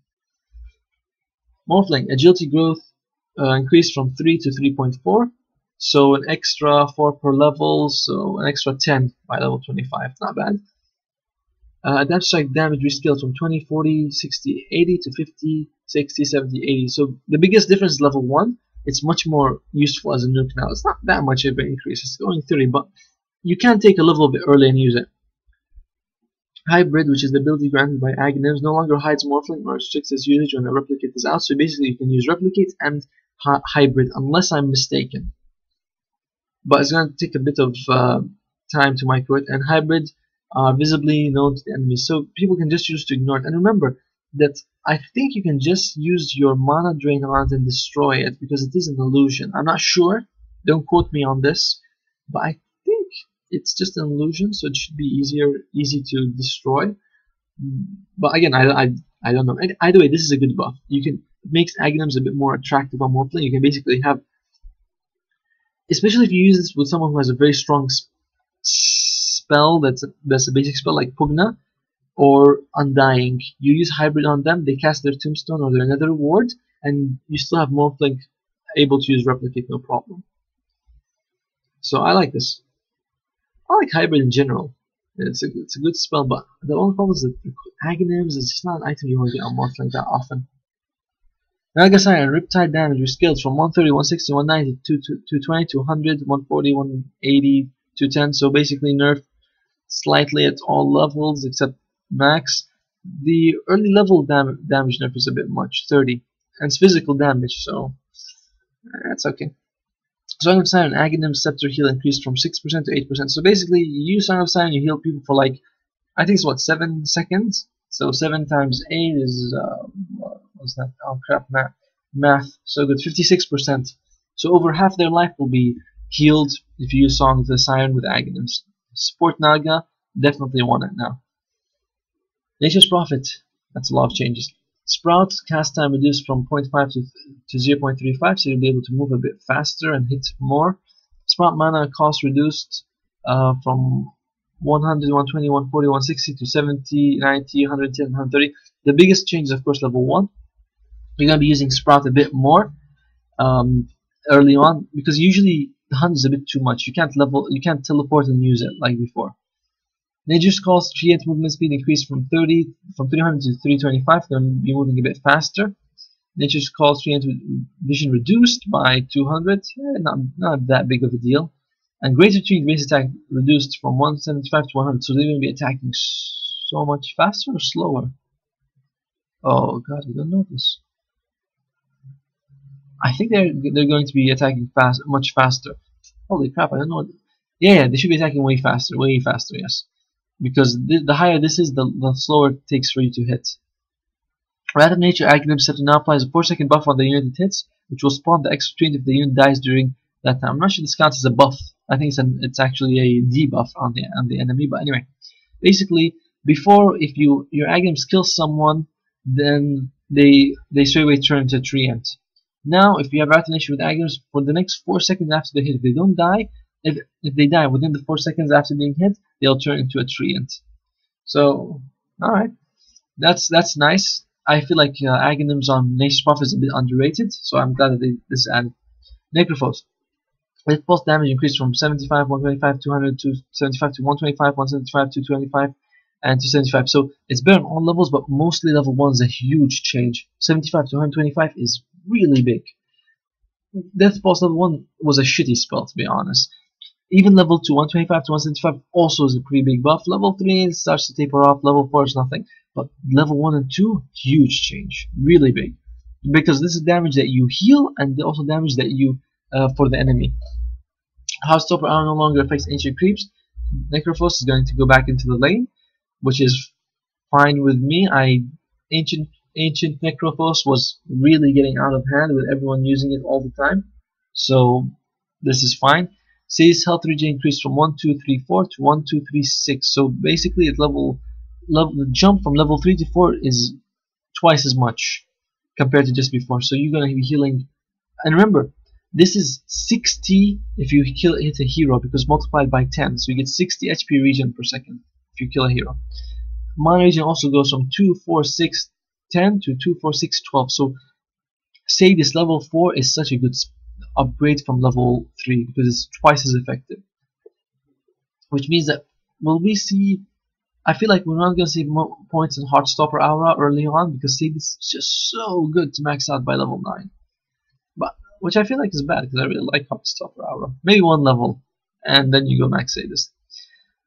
Morphling, agility growth increased from 3 to 3.4, so an extra 4 per level, so an extra 10 by level 25, not bad. Adapt strike damage rescaled from 20, 40, 60, 80 to 50, 60, 70, 80. So the biggest difference is level 1. It's much more useful as a nuke now. It's not that much of an increase. It's only 30, but you can take a level a bit early and use it. Hybrid, which is the ability granted by Aghanims, no longer hides Morphling or restricts its usage when a replicate is out. So basically you can use replicate and hybrid unless I'm mistaken. But it's going to take a bit of time to micro it, and hybrid are visibly known to the enemy, so people can just choose to ignore it. And remember that I think you can just use your mana drain on it and destroy it because it is an illusion. I'm not sure, don't quote me on this, but I think it's just an illusion, so it should be easy to destroy. But again, I don't know. Either way, this is a good buff. It makes Aghanims a bit more attractive on Morphling. You can basically have, especially if you use this with someone who has a very strong spell that's a basic spell like Pugna or Undying. You use hybrid on them, they cast their Tombstone or their Nether Ward, and you still have Morphling able to use Replicate no problem. So I like this. I like hybrid in general. It's a good spell, but the only problem is that Aghanims is just not an item you want to get on Morphling that often. Nagasaion, Riptide damage rescaled from 130, 160, 190, 220 to 100, 140, 180, 210. So basically nerfed slightly at all levels except max. The early level damage nerf is a bit much, 30, and it's physical damage, so that's okay. Song of Siren, Aghanim Scepter heal increased from 6% to 8%. So basically, you use Song of Siren, you heal people for like, I think it's what, 7 seconds? So 7 times 8 is, what's that? Oh crap, math. So good, 56%. So over half their life will be healed if you use Song of the Siren with Aghanims. Support Naga, definitely want it now. Nature's Prophet, that's a lot of changes. Sprout cast time reduced from 0.5 to 0.35, so you'll be able to move a bit faster and hit more. Sprout mana cost reduced from 100, 120, 140, 160 to 70, 90, 110, 130. The biggest change is of course level 1. You're going to be using Sprout a bit more early on because usually the hunt is a bit too much. You can't teleport and use it like before. Nature's Call's Treant movement speed increased from 300 to 325. They'll be moving a bit faster. Nature's Call's Treant vision reduced by 200. Not that big of a deal. And Greater Treant base attack reduced from 175 to 100. So they're going to be attacking so much faster or slower? Oh god, we don't know this. I think they're going to be attacking much faster. Holy crap, I don't know. Yeah, they should be attacking way faster, yes. Because the higher this is, the slower it takes for you to hit. Wrath of Nature Aghanim Scepter now applies a 4-second buff on the unit it hits, which will spawn the extra treant if the unit dies during that time. I'm not sure this counts as a buff. I think it's actually a debuff on the enemy. But anyway, basically, before if your Aghanims kill someone, then they straight away turn into a treant. Now, if you have Wrath of Nature with Aghanims, for the next 4 seconds after they hit, if they don't die, if they die within the 4 seconds after being hit, they'll turn into a treant. So, alright. That's nice. I feel like Aghanims on Nature's Prophet is a bit underrated, so I'm glad that this is added. Necrophos. Its pulse damage increased from 75, 125, 200 to 75 to 125, 175 to 225, and to 75. So it's better on all levels, but mostly level 1 is a huge change. 75 to 125 is really big. Death Pulse level 1 was a shitty spell, to be honest. Even level 2, 125 to 175 also is a pretty big buff. Level 3 it starts to taper off. Level 4 is nothing. But level 1 and 2, huge change. Really big. Because this is damage that you heal and also damage that you for the enemy. House Stopper Arrow no longer affects ancient creeps. Necrophos is going to go back into the lane, which is fine with me. Ancient Necrophos was really getting out of hand with everyone using it all the time. So this is fine. Say's health regen increased from 1234 to 1236. So basically, the jump from level 3 to 4 is twice as much compared to just before. So you're gonna be healing, and remember, this is 60 if you hit a hero, because multiplied by 10, so you get 60 HP regen per second if you kill a hero. Mana regen also goes from 2, 4, 6, 10 to 2, 4, 6, 12. So say this level 4 is such a good upgrade from level 3 because it's twice as effective. Which means that will we see, I feel like we're not going to see more points in Heartstopper Aura early on, because see, this is just so good to max out by level 9. But which I feel like is bad because I really like Heartstopper Aura. Maybe one level and then you go max Sadist.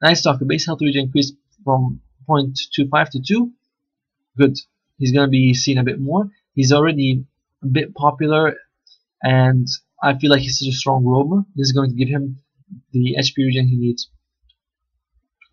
Nice Talker, base health regen increased from 0.25 to 2. Good. He's going to be seen a bit more. He's already a bit popular, and I feel like he's such a strong roamer. This is going to give him the HP regen he needs.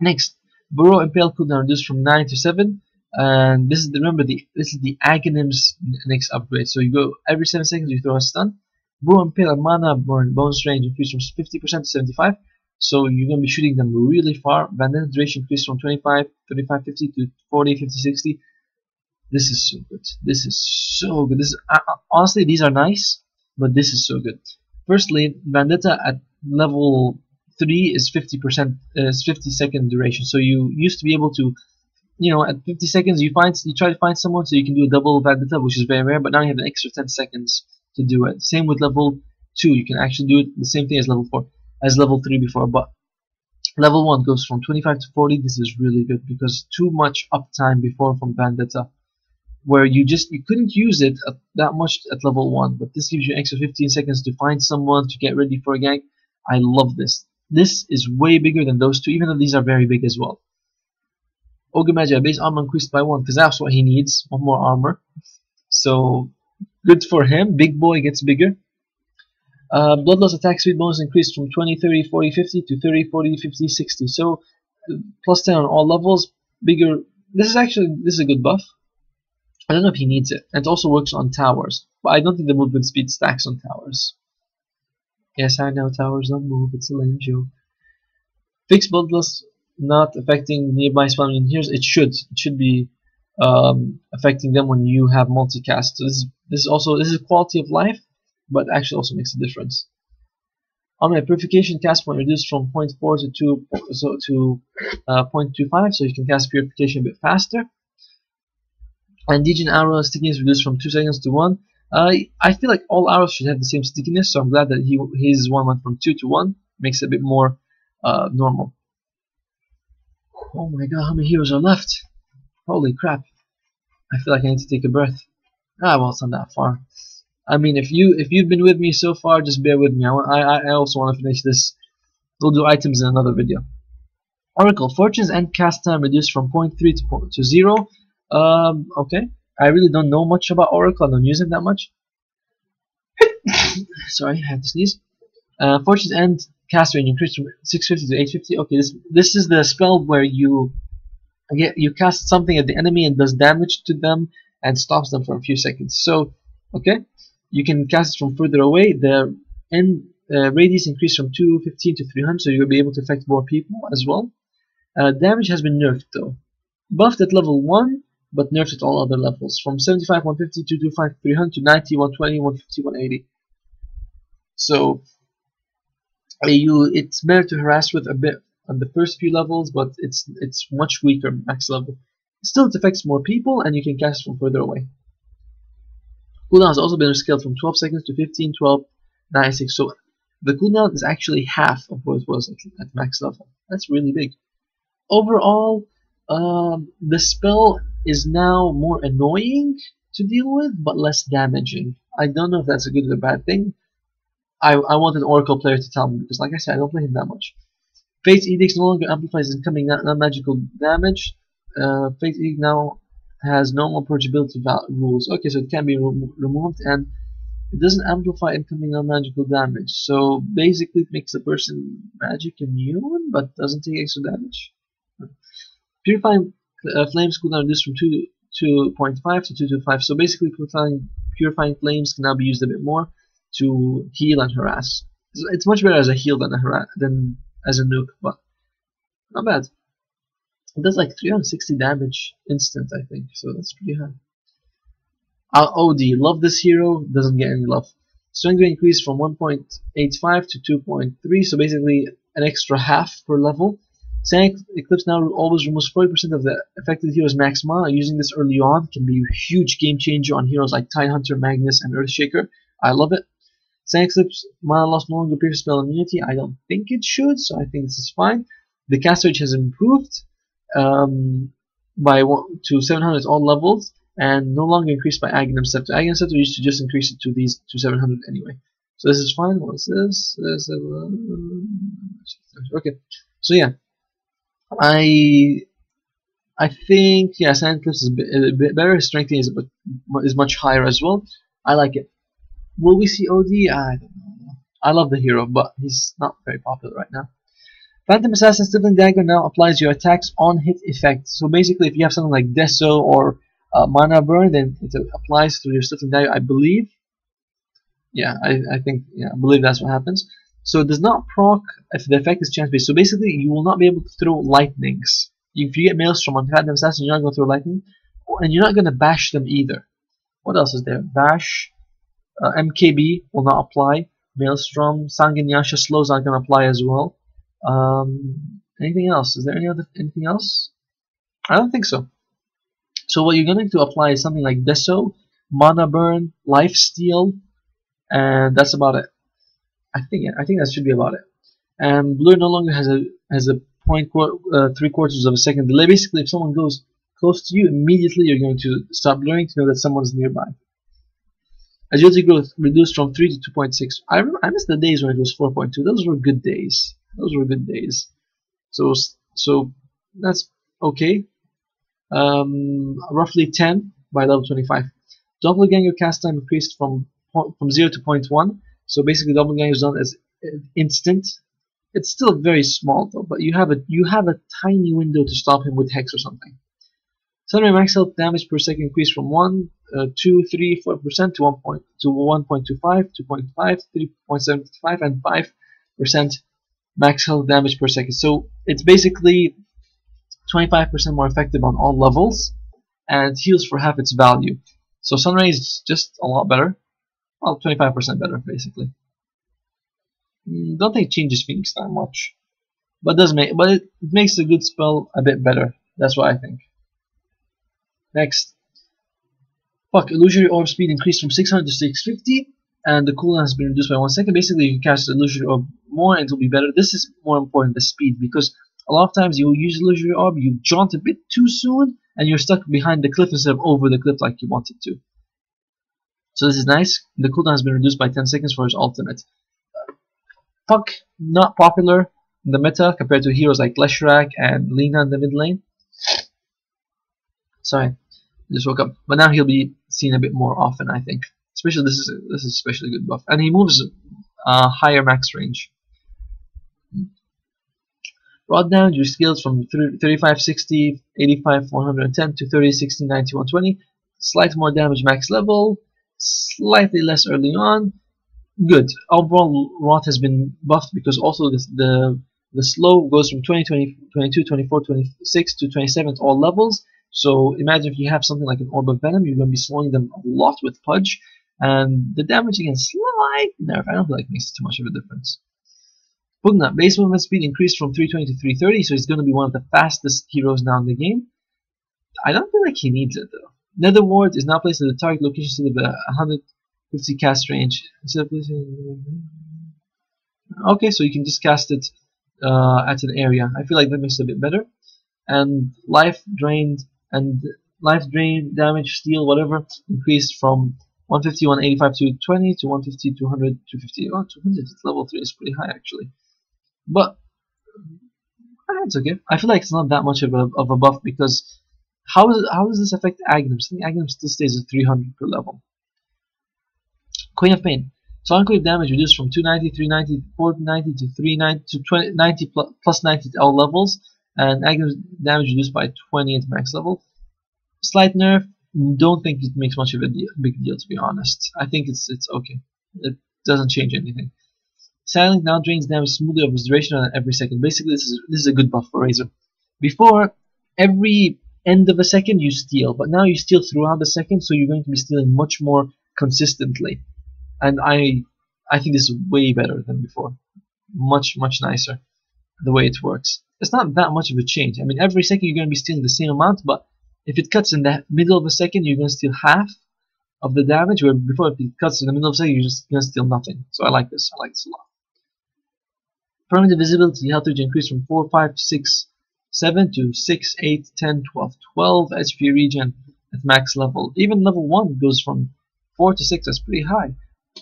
Next, Burrow Impale cooldown reduced from 9 to 7, and this is this is the Aghanim's next upgrade. So you go every 7 seconds you throw a stun. Burrow Impale and Mana Burn bonus range increased from 50% to 75, so you're going to be shooting them really far. Bandana duration increased from 25, 35, 50 to 40, 50, 60. This is so good. This is so good. This is, honestly, these are nice, but this is so good. Firstly, Vendetta at level 3 is 50%, 50 second duration. So you used to be able to, you know, at 50 seconds you try to find someone so you can do a double Vendetta, which is very rare. But now you have an extra 10 seconds to do it. Same with level 2. You can actually do it the same thing as level 4, as level 3 before. But level 1 goes from 25 to 40. This is really good because too much uptime before from Vendetta, where you couldn't use it that much at level 1, but this gives you an extra 15 seconds to find someone, to get ready for a gank. I love this. This is way bigger than those two, even though these are very big as well. Ogre Magi, base armor increased by 1, because that's what he needs, 1 more armor. So, good for him. Big boy gets bigger. Bloodlust attack speed bonus increased from 20, 30, 40, 50 to 30, 40, 50, 60. So, plus 10 on all levels, bigger. This is a good buff. I don't know if he needs it. And it also works on towers, but I don't think the movement speed stacks on towers. Yes, I know towers don't move. It's a lame joke. Fixed bloodlust not affecting nearby spawning heroes. It should be affecting them when you have multicast. So this is quality of life, but actually also makes a difference. Purification cast point reduced from 0.4 to 0.25, so you can cast purification a bit faster. And Legion arrow stickiness reduced from 2 seconds to 1. I feel like all arrows should have the same stickiness, so I'm glad that his one went from 2 to 1. Makes it a bit more normal. Oh my god, how many heroes are left? Holy crap. I feel like I need to take a breath. Well, it's not that far. I mean, if you've been with me so far, just bear with me. I also want to finish this. We'll do items in another video. Oracle, Fortune's end cast time reduced from 0.3 to 0. Okay. I really don't know much about Oracle. I don't use it that much. Sorry, I had to sneeze. Fortune's end cast range increased from 650 to 850. Okay, this is the spell where you cast something at the enemy and does damage to them and stops them for a few seconds. So, okay, you can cast it from further away. The end radius increased from 215 to 300, so you'll be able to affect more people as well. Damage has been nerfed though. Buffed at level 1, but nerfed at all other levels. From 75, 150, 225, 300 to 90, 120, 150, 180. So it's better to harass with a bit on the first few levels, but it's much weaker max level. Still, it affects more people, and you can cast from further away. Cooldown has also been scaled from 12 seconds to 15, 12, 9, 6. So the cooldown is actually half of what it was at max level. That's really big. Overall, the spell is now more annoying to deal with, but less damaging. I don't know if that's a good or a bad thing. I want an Oracle player to tell me, because like I said, I don't play him that much. Fate's Edict no longer amplifies incoming non-magical damage. Fate's Edict now has normal purgeability rules. Okay, so it can be removed, and it doesn't amplify incoming non-magical damage. So basically it makes the person magic immune, but doesn't take extra damage. Purifying Flames cooldown reduced from 2.5 to 225. So basically purifying Flames can now be used a bit more to heal and harass. It's much better as a heal than as a nuke, but not bad. It does like 360 damage instant, I think, so that's pretty high. OD, love this hero, doesn't get any love. Strength rate increased from 1.85 to 2.3, so basically an extra half per level. Sonic Eclipse now always removes 40% of the affected hero's max mana. Using this early on can be a huge game changer on heroes like Tidehunter, Magnus, and Earthshaker. I love it. Sonic Eclipse mana loss no longer appears spell immunity. I don't think it should, so I think this is fine. The cast rate has improved to 700 at all levels, and no longer increased by Aghanim Scepter. Aghanim Scepter used to just increase it to 700 anyway. So this is fine. What's this? Okay. So yeah, I think Sand Eclipse is a bit better. Strength is much higher as well. I like it. Will we see OD? I don't know. I love the hero, but he's not very popular right now. Phantom Assassin Stifling Dagger now applies your attacks on hit effect. So basically, if you have something like Deso or Mana Burn, then it applies to your Stifling Dagger, I believe. Yeah, I think, I believe that's what happens. So it does not proc if the effect is chance based. So basically, you will not be able to throw lightnings. If you get Maelstrom on Phantom Assassin, you're not going to throw lightning, and you're not going to bash them either. What else is there? Bash, MKB will not apply. Maelstrom, Sanguinyasha slows aren't going to apply as well. Anything else? Is there anything else? I don't think so. So what you're going to apply is something like Deso, Mana Burn, Life Steal, and that's about it. I think that should be about it. And Blur no longer has a 3/4 of a second delay. Basically, if someone goes close to you, immediately you're going to stop blurring to know that someone's nearby. Agility growth reduced from 3 to 2.6. I miss the days when it was 4.2. Those were good days. So that's okay. Roughly 10 by level 25. Doppelganger cast time increased from 0 to 0.1. So basically, Doppelganger is done as instant. It's still very small though, but you have a tiny window to stop him with Hex or something. Sunray max health damage per second increased from 1, 2, 3, 4% to 1.25, 2.5, 3.75, and 5% max health damage per second. So it's basically 25% more effective on all levels, and heals for half its value. So Sunray is just a lot better. Well, 25% better, basically. Don't think it changes Phoenix that much, but it makes a good spell a bit better. That's what I think. Next, Illusory Orb speed increased from 600 to 650, and the cooldown has been reduced by 1 second. Basically, you can cast Illusory Orb more, and it will be better. This is more important, the speed, because a lot of times you will use Illusory Orb, you jaunt a bit too soon, and you're stuck behind the cliff instead of over the cliff like you wanted to. So this is nice. The cooldown has been reduced by 10 seconds for his ultimate. Not popular in the meta compared to heroes like Leshrac and Lina in the mid lane. Sorry, I just woke up. But now he'll be seen a bit more often, I think. Especially this is especially good buff, and he moves higher max range. Rod damage your skills from 35, 60, 85, 110 to 30, 60, 90, 120. Slight more damage max level. Slightly less early on. Good. Overall, Rot has been buffed because also the slow goes from 20, 22, 24, 26 to 27 at all levels. So imagine if you have something like an Orb of Venom, you're going to be slowing them a lot with Pudge, and the damage again slight nerf. I don't feel like it makes too much of a difference. Pugna base movement speed increased from 320 to 330, so he's going to be one of the fastest heroes now in the game. I don't feel like he needs it though. Nether Ward is now placed at the target location instead of 150 cast range. Okay, so you can just cast it at an area. I feel like that makes it a bit better. And life drain damage, steal, whatever, increased from 150, 185 to 20 to 150, 200, 250. Oh, 200 at level 3 is pretty high actually. But it's okay. I feel like it's not that much of a buff because how does this affect Aghanim? I think Aghanim still stays at 300 per level. Queen of Pain. So Enclave damage reduced from 290, 390, 490 to 390 to 90 plus 90 at all levels, and Aghanim damage reduced by 20 at max level. Slight nerf. Don't think it makes much of a big deal, to be honest. I think it's okay. It doesn't change anything. Silent now drains damage smoothly over duration on every second. Basically, this is a good buff for Razor. Before, every end of a second you steal, but now you steal throughout the second, so you're going to be stealing much more consistently. And I think this is way better than before. Much nicer the way it works. It's not that much of a change. I mean, every second you're going to be stealing the same amount, but if it cuts in the middle of a second, you're going to steal half of the damage, where before if it cuts in the middle of a second, you're just going to steal nothing. So I like this. I like this a lot. Permanent visibility health regen increased from 4, 5, 6, 7 to 6, 8, 10, 12. 12 HP regen at max level. Even level 1 goes from 4 to 6. That's pretty high.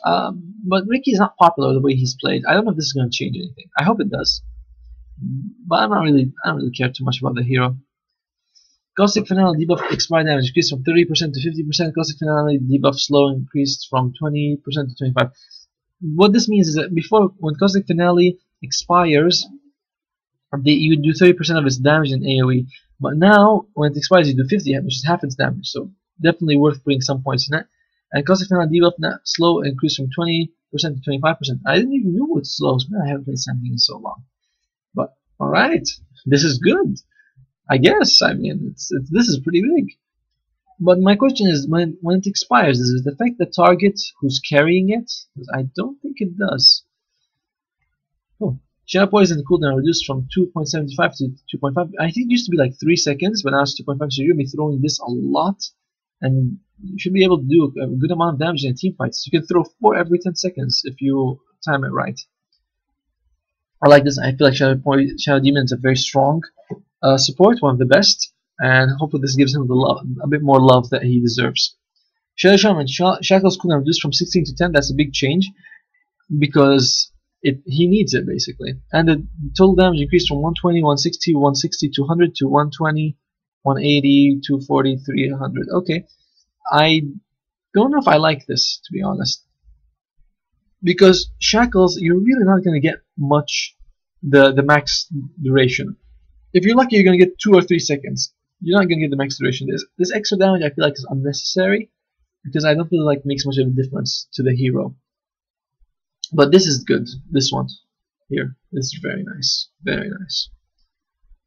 But Ricky is not popular the way he's played. I don't know if this is going to change anything. I hope it does. But I don't really care too much about the hero. Caustic Finale debuff expired damage increased from 30% to 50%. Caustic Finale debuff slow increased from 20% to 25%. What this means is that before, when Caustic Finale expires, you do 30% of its damage in AoE. But now, when it expires, you do 50, which is half its damage. So definitely worth putting some points in it. And Caustic Finale debuff now slow increased from 20% to 25%. I didn't even know what slows. Man, I haven't played something in so long. But alright, this is good. I guess. I mean, this is pretty big. But my question is, when it expires, does it affect the target who's carrying it? Because I don't think it does. Oh, Shadow Poison cooldown reduced from 2.75 to 2.5. I think it used to be like 3 seconds, but now it's 2.5. So you're going to be throwing this a lot, and you should be able to do a good amount of damage in a team fight. So you can throw 4 every 10 seconds if you time it right. I like this. I feel like Shadow Demon is a very strong support, one of the best, and hopefully this gives him the love, a bit more love that he deserves. Shadow Shaman, Shackle's cooldown reduced from 16 to 10. That's a big change because he needs it basically. And the total damage increased from 120, 160, 160, 200 to 120, 180, 240, 300. Okay, I don't know if I like this, to be honest, because Shackles, you're really not going to get much the max duration. If you're lucky, you're going to get 2 or 3 seconds. You're not going to get the max duration. This extra damage I feel like is unnecessary because I don't feel like it makes much of a difference to the hero. But this is good. This one here is very nice. Very nice.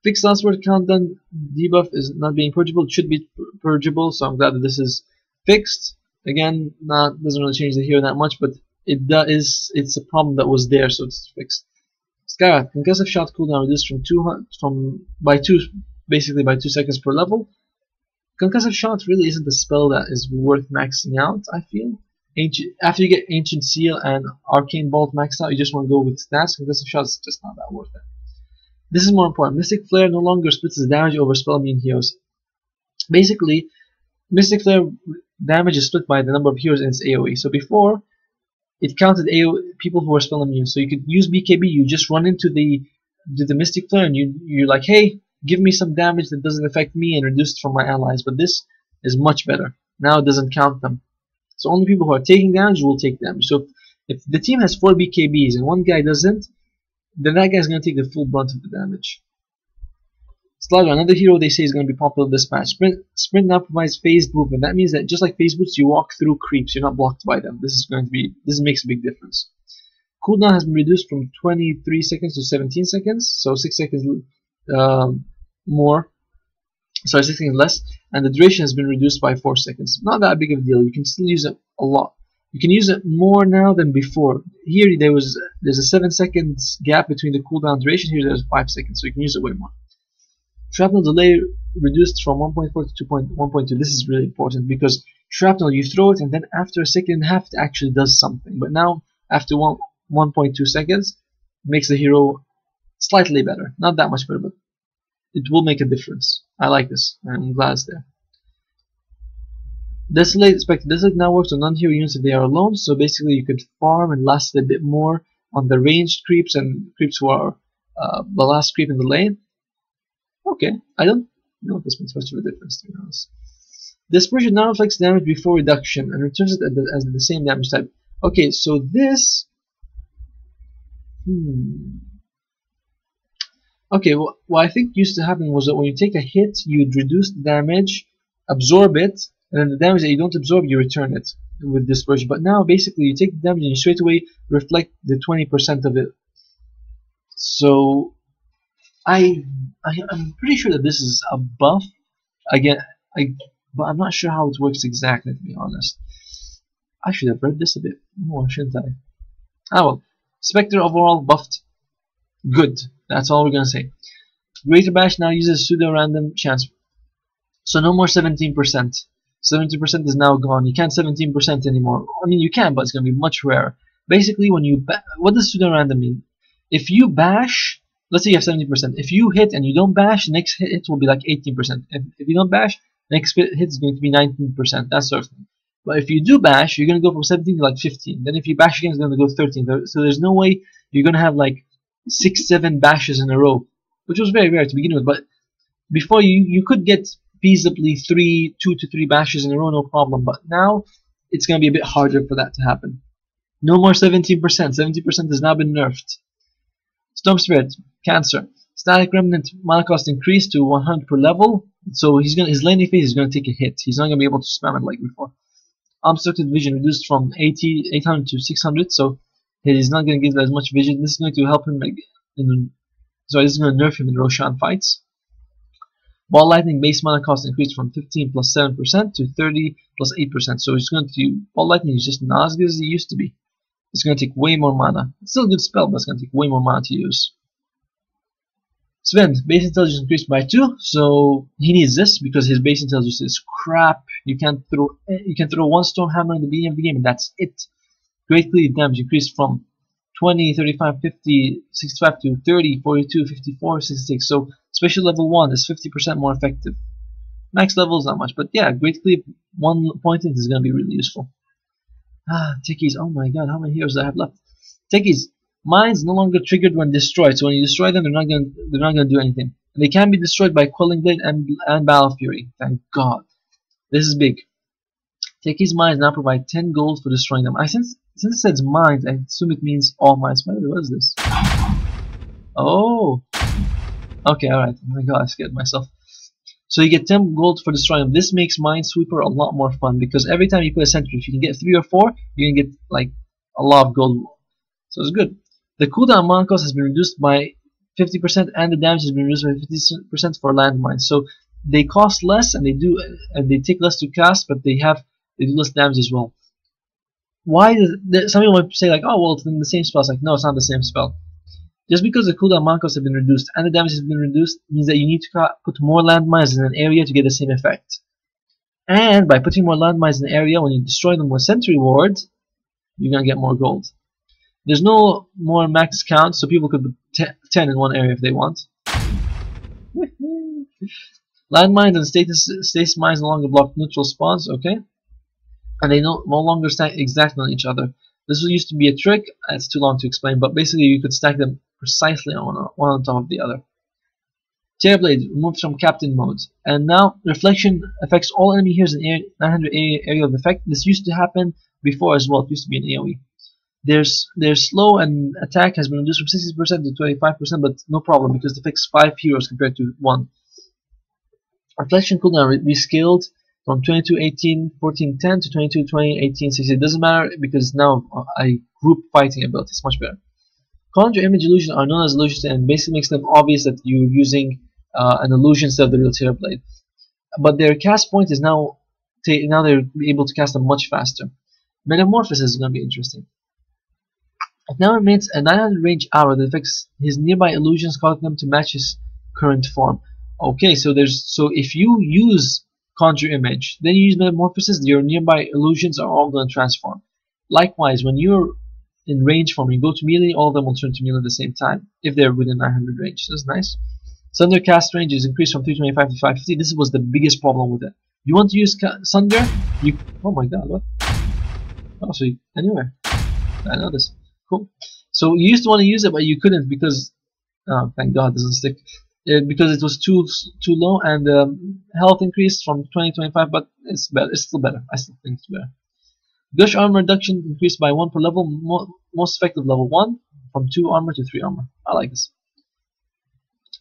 Fixed last word countdown debuff is not being purgeable. It should be purgeable, so I'm glad that this is fixed. Again, doesn't really change the hero that much, but it's a problem that was there, so it's fixed. Skyrath, concussive shot cooldown reduced from 2 basically by 2 seconds per level. Concussive shot really isn't a spell that is worth maxing out, I feel. After you get Ancient Seal and Arcane Bolt maxed out, you just want to go with stats. Concussive shot is just not that worth it. This is more important. Mystic Flare no longer splits its damage over spell immune heroes. Basically, Mystic Flare damage is split by the number of heroes in its AoE. So before, it counted people who are spell immune. So you could use BKB, you just run into the Mystic Flare and you're like, hey, give me some damage that doesn't affect me and reduce it from my allies. But this is much better. Now it doesn't count them. So only people who are taking damage will take damage. So if the team has 4 BKBs and one guy doesn't, then that guy's going to take the full brunt of the damage. Slugger, another hero they say is going to be popular this match. Sprint now provides phased movement. That means that just like phase boots, you walk through creeps. You're not blocked by them. This makes a big difference. Cooldown has been reduced from 23 seconds to 17 seconds, so 6 seconds more. Sorry, 6 seconds less, and the duration has been reduced by 4 seconds. Not that big of a deal. You can still use it a lot. You can use it more now than before. Here there's a 7 seconds gap between the cooldown duration. Here there's 5 seconds, so you can use it way more. Shrapnel delay reduced from 1.4 to 1.2. This is really important because shrapnel, you throw it and then after a second and a half it actually does something. But now after 1.2 seconds, it makes the hero slightly better. Not that much better, but it will make a difference. I like this. I'm glad it's there. Desolate now works on non-hero units if they are alone. So basically you could farm and last a bit more on the ranged creeps and creeps who are the last creep in the lane. Okay, I don't know if this makes much of a difference, to be honest. Dispersion now reflects damage before reduction and returns it as the same damage type. Okay, so this... Okay, what I think used to happen was that when you take a hit, you'd reduce the damage, absorb it, and then the damage that you don't absorb, you return it with dispersion. But now, basically, you take the damage and you straight away reflect the 20% of it. So... I'm pretty sure that this is a buff. Again, but I'm not sure how it works exactly, to be honest. I should have read this a bit more, shouldn't I? Ah well. Spectre overall buffed. Good. That's all we're gonna say. Greater Bash now uses pseudo-random chance. So no more 17%. 17% is now gone. You can't 17% anymore. I mean, you can, but it's gonna be much rarer. Basically, when you what does pseudo-random mean? If you bash, let's say you have 70%. If you hit and you don't bash, next hit will be like 18%. If you don't bash, next hit is going to be 19%. That sort of thing. But if you do bash, you're going to go from 17 to like 15. Then if you bash again, it's going to go 13. So there's no way you're going to have like 6, 7 bashes in a row, which was very rare to begin with. But before you could get feasibly 2 to 3 bashes in a row, no problem. But now it's going to be a bit harder for that to happen. No more 17%. 70% has now been nerfed. Storm Spirit, Cancer. Static Remnant mana cost increased to 100 per level. So his laning phase is going to take a hit. He's not going to be able to spam it like before. Obstructed Vision reduced from 800 to 600, so he's not going to get as much vision. This is going to help him this is going to nerf him in Roshan fights. Ball Lightning base mana cost increased from 15 plus 7% to 30 plus 8%. So Ball Lightning is just not as good as it used to be. It's going to take way more mana. It's still a good spell, but it's going to take way more mana to use. Sven, base intelligence increased by 2, so he needs this because his base intelligence is crap. You can throw one stone hammer in the beginning of the game and that's it. Great cleave damage increased from 20, 35, 50, 65 to 30, 42, 54, 66. So special level 1 is 50% more effective. Max level is not much, but yeah, Great Cleave 1 pointed is going to be really useful. Techies, oh my god, how many heroes do I have left? Techies, mines no longer triggered when destroyed, so when you destroy them, they're not gonna do anything. And they can be destroyed by Quelling Blade and Battle Fury. Thank God. This is big. Techies mines now provide 10 gold for destroying them. Since it says mines, I assume it means all mines. What is this? Oh. Okay, alright. Oh my god, I scared myself. So you get 10 gold for destroying them. This makes Minesweeper a lot more fun because every time you put a sentry, if you can get 3 or 4, you can get like a lot of gold. So it's good. The cooldown mana cost has been reduced by 50% and the damage has been reduced by 50% for landmines. So they cost less and they take less to cast, but they do less damage as well. Why some people might say like, oh well, it's in the same spell. It's like, no, it's not the same spell. Just because the cooldown mana costs have been reduced and the damage has been reduced means that you need to put more landmines in an area to get the same effect. And by putting more landmines in an area, when you destroy them with Sentry Ward, you're going to get more gold. There's no more max count, so people could put 10 in one area if they want. Landmines and stasis mines no longer block neutral spawns, okay? And they no longer stack exactly on each other. This used to be a trick, it's too long to explain, but basically you could stack them precisely on one on top of the other. Terrorblade removed from Captain mode, and now Reflection affects all enemy heroes in 900 area of effect. This used to happen before as well, it used to be an AoE. Their slow and attack has been reduced from 60% to 25%, but no problem because it affects 5 heroes compared to 1. Reflection cooldown rescaled from 22-18, 14-10 to 22-20, 18-60. It doesn't matter because now a group fighting ability is much better. Conjure image illusions are known as illusions and basically makes them obvious that you're using an illusion instead of the real Terrorblade. But their cast point is now they're able to cast them much faster. Metamorphosis is going to be interesting. It now emits a 900 range aura that affects his nearby illusions, causing them to match his current form. Okay, so if you use Conjure Image, then you use Metamorphosis, your nearby illusions are all going to transform. Likewise, when you're in range form, you go to melee, all of them will turn to melee at the same time, if they're within 900 range. That's nice. Sunder cast range is increased from 325 to 550. This was the biggest problem with it. You want to use Sunder, oh my god, what? Oh, so anywhere. I know this. Cool. So you used to want to use it, but you couldn't because, oh, thank God, it doesn't stick. Because it was too low, and health increased from 20 to 25, but it's better. It's still better. I still think it's better. Gush armor reduction increased by 1 per level. Most effective level 1 from 2 armor to 3 armor. I like this.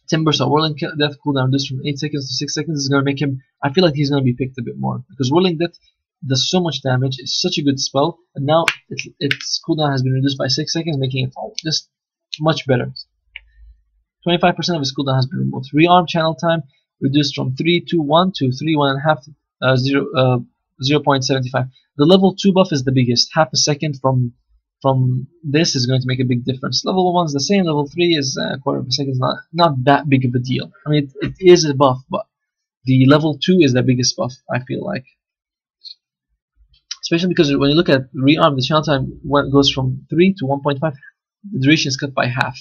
Timber Saw Whirling Death cooldown reduced from 8 seconds to 6 seconds. This is going to make him. I feel like he's going to be picked a bit more because Whirling Death does so much damage. It's such a good spell, and now its cooldown has been reduced by 6 seconds, making it just much better. 25% of his cooldown has been removed. Rearm channel time reduced from 321 to 3.5, 0.75. The level 2 buff is the biggest. Half a second from this is going to make a big difference. Level 1 is the same. Level 3 is a quarter of a second. Is not that big of a deal. I mean, it is a buff, but the level 2 is the biggest buff, I feel like. Especially because when you look at rearm, the channel time goes from 3 to 1.5. The duration is cut by half.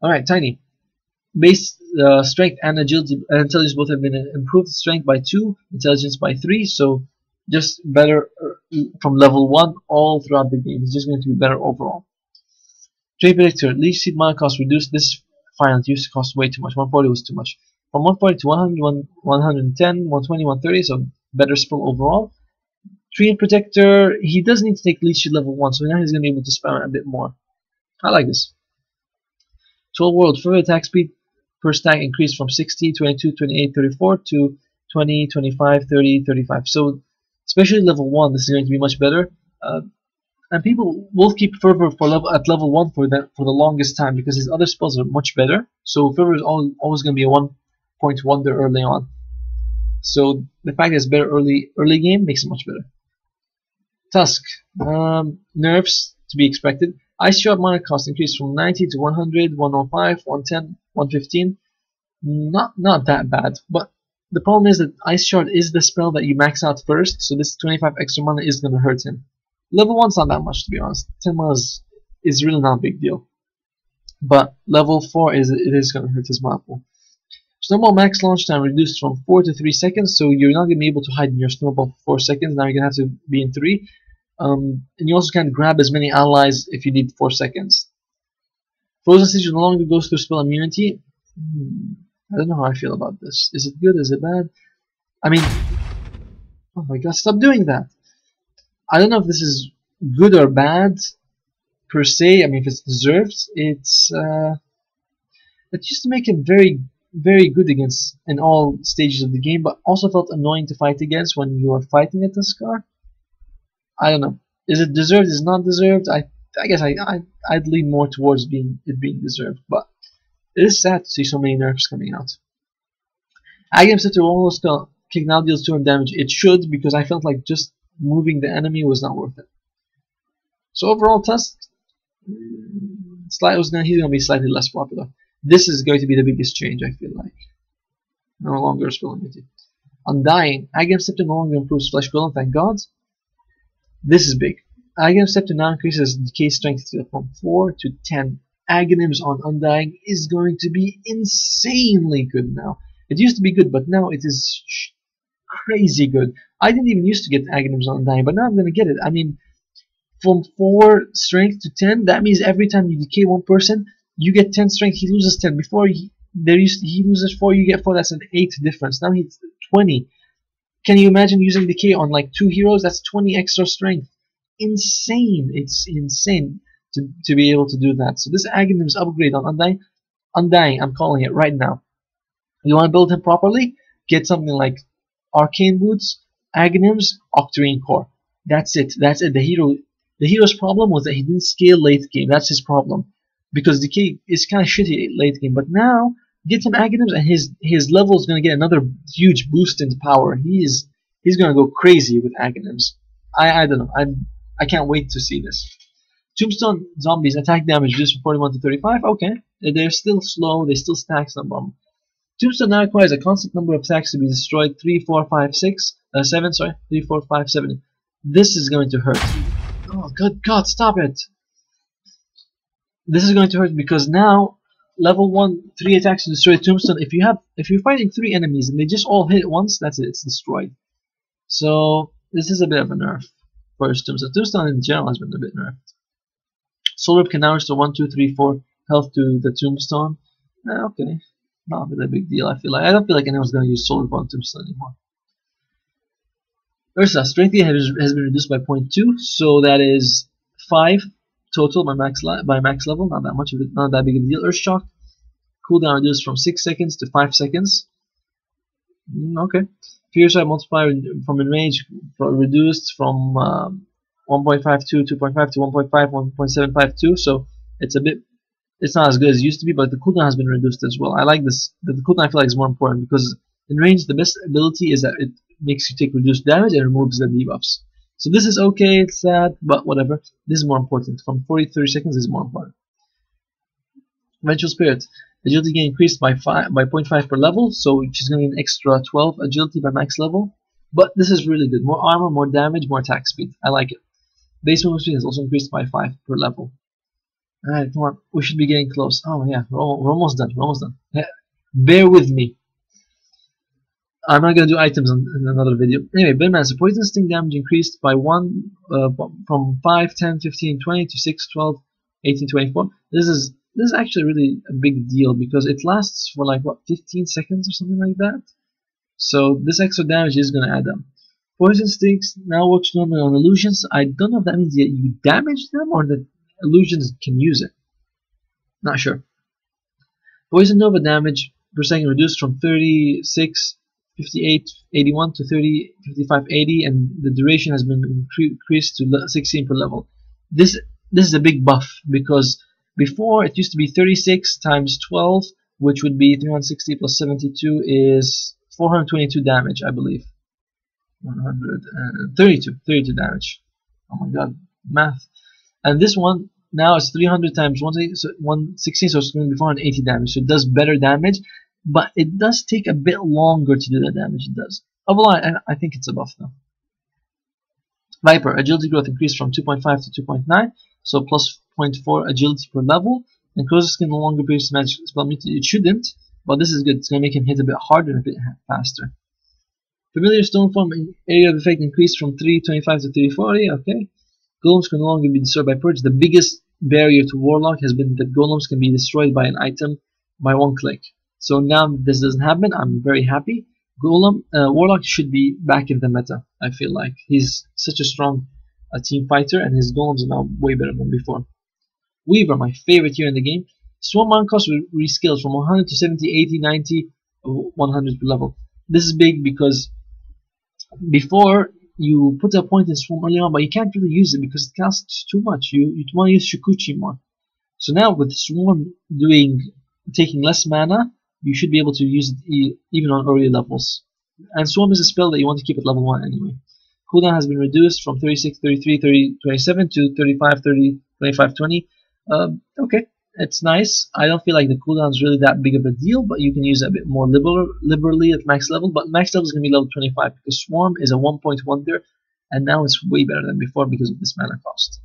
Alright, Tiny. Base strength and agility and intelligence both have been improved. Strength by 2, intelligence by 3, so just better from level 1 all throughout the game. It's just going to be better overall. Trade Predictor, leech seed mana cost reduced. This final used to cost way too much. 140 was too much. From 140 to 100, 110, 120, 130, so better spell overall. Trade Protector, he does need to take leech seed level 1, so now he's going to be able to spam it a bit more. I like this. 12 World, further attack speed per stack increased from 60, 22, 28, 34 to 20, 25, 30, 35. So, especially level 1, this is going to be much better. And people will keep Fervor at level 1 for the longest time because his other spells are much better. So, Fervor is always going to be a 1-point wonder early on. So, the fact that it's better early game makes it much better. Tusk. Nerfs to be expected. Ice Shard mana cost increased from 90 to 100, 105, 110, 115. Not that bad, but the problem is that Ice Shard is the spell that you max out first, so this 25 extra mana is going to hurt him. Level 1's not that much, to be honest. 10 mana is really not a big deal. But level 4 it is going to hurt his mana pool. Snowball max launch time reduced from 4 to 3 seconds, so you're not going to be able to hide in your snowball for 4 seconds. Now you're going to have to be in 3. And you also can't grab as many allies if you need 4 seconds. Frozen Siege no longer goes through spell immunity. I don't know how I feel about this. Is it good? Is it bad? I mean, oh my god, stop doing that. I don't know if this is good or bad per se. I mean, if it's deserved, it used to make him very, very good against in all stages of the game, but also felt annoying to fight against when you are fighting a Tuskar. I don't know. Is it deserved? Is it not deserved? I guess I'd lean more towards it being deserved, but it is sad to see so many nerfs coming out. Agam Scepter almost kick now deals 200 damage. It should, because I felt like just moving the enemy was not worth it. So overall, Tusk he's going to be slightly less popular. This is going to be the biggest change, I feel like. No longer spell immunity. Undying. Agam Scepter no longer improves Flesh Golem, thank God. This is big. Aghanim Scepter now increases decay strength from 4 to 10. Aghanims on Undying is going to be insanely good now. It used to be good, but now it is crazy good. I didn't even used to get Aghanims on Undying, but now I'm going to get it. I mean, from 4 strength to 10, that means every time you decay one person, you get 10 strength, he loses 10. Before, he loses 4, you get 4, that's an 8 difference. Now he's 20. Can you imagine using decay on like 2 heroes? That's 20 extra strength. Insane. It's insane to be able to do that. So this Aghanim's upgrade on Undying, I'm calling it right now. You want to build him properly? Get something like Arcane Boots, Aghanim's, Octarine Core. That's it. That's it. The hero's problem was that he didn't scale late game. That's his problem. Because decay is kind of shitty late game. But now, get him Aghanims and his level is going to get another huge boost in power. He's going to go crazy with Aghanims. I don't know. I can't wait to see this. Tombstone zombies attack damage reduced from 41 to 35. Okay, they're still slow. They still stack some bomb. Tombstone now requires a constant number of attacks to be destroyed. 3, 4, 5, 6, 7. Sorry, 3, 4, 5, 7. This is going to hurt. Oh, good God! Stop it. This is going to hurt because now level 1, 3 attacks to destroy Tombstone. If you're fighting 3 enemies and they just all hit once, that's it. It's destroyed. So this is a bit of a nerf for Tombstone. Tombstone in general has been a bit nerfed. Soul Rip can now restore 1, 2, 3, 4 health to the Tombstone. Okay, not really a big deal. I don't feel like anyone's going to use Soul Rip on Tombstone anymore. Ursa, strength has been reduced by 0.2, so that is 5 total by max level. Not that much of it, not that big of a deal. Earthshock cooldown reduced from 6 seconds to 5 seconds. Okay. Fierce Eye multiplier from enrage reduced from 1.52, 2.5 to 1.5, 1.752. So it's it's not as good as it used to be, but the cooldown has been reduced as well. I like this. The cooldown I feel like is more important because in range the best ability is that it makes you take reduced damage and removes the debuffs. So this is okay, it's sad, but whatever. This is more important. From 40 to 30 seconds is more important. Vengeful Spirit. Agility gain increased by 0.5 per level, so she's going to get an extra 12 agility by max level. But this is really good. More armor, more damage, more attack speed. I like it. Base movement speed is also increased by 5 per level. Alright, come on. We should be getting close. Oh yeah, we're almost done. We're almost done. Yeah. Bear with me. I'm not going to do items in another video. Anyway, Bedman's poison sting damage increased by 1 from 5, 10, 15, 20 to 6, 12, 18, 24. This is actually really a big deal because it lasts for like what, 15 seconds or something like that. So this extra damage is going to add up. Poison sticks now works normally on illusions. I don't know if that means that you damage them or that illusions can use it. Not sure. Poison Nova damage per second reduced from 36, 58, 81 to 30, 55, 80, and the duration has been increased to 16 per level. This is a big buff because before it used to be 36 times 12, which would be 360 plus 72 is 422 damage, I believe. 132 damage. Oh my god, math. And this one now is 300 times 116, so it's going to be 480 damage. So it does better damage, but it does take a bit longer to do the damage it does. Overall, I think it's a buff though. Viper, agility growth increased from 2.5 to 2.9, so plus 0.4 agility per level. And Crows can no longer pierce magic spell meter. It shouldn't, but this is good. It's going to make him hit a bit harder and a bit faster. Familiar stone form area of effect increased from 325 to 340. Okay. Golems can no longer be destroyed by purge. The biggest barrier to Warlock has been that golems can be destroyed by an item by one click. So now this doesn't happen. I'm very happy. Warlock should be back in the meta. I feel like he's such a strong team fighter, and his golems are now way better than before. Weaver, my favorite here in the game. Swarm Mount cost rescaled from 100 to 70, 80, 90, 100 per level. This is big because before you put a point in Swarm early on, but you can't really use it because it costs too much. You want to use Shukuchi more. So now with Swarm taking less mana, you should be able to use it even on early levels. And Swarm is a spell that you want to keep at level 1 anyway. Cooldown has been reduced from 36, 33, 30, 27 to 35, 30, 25, 20. Okay, it's nice. I don't feel like the cooldown is really that big of a deal, but you can use it a bit more liberally at max level. But max level is going to be level 25 because Swarm is a 1-point wonder, and now it's way better than before because of this mana cost.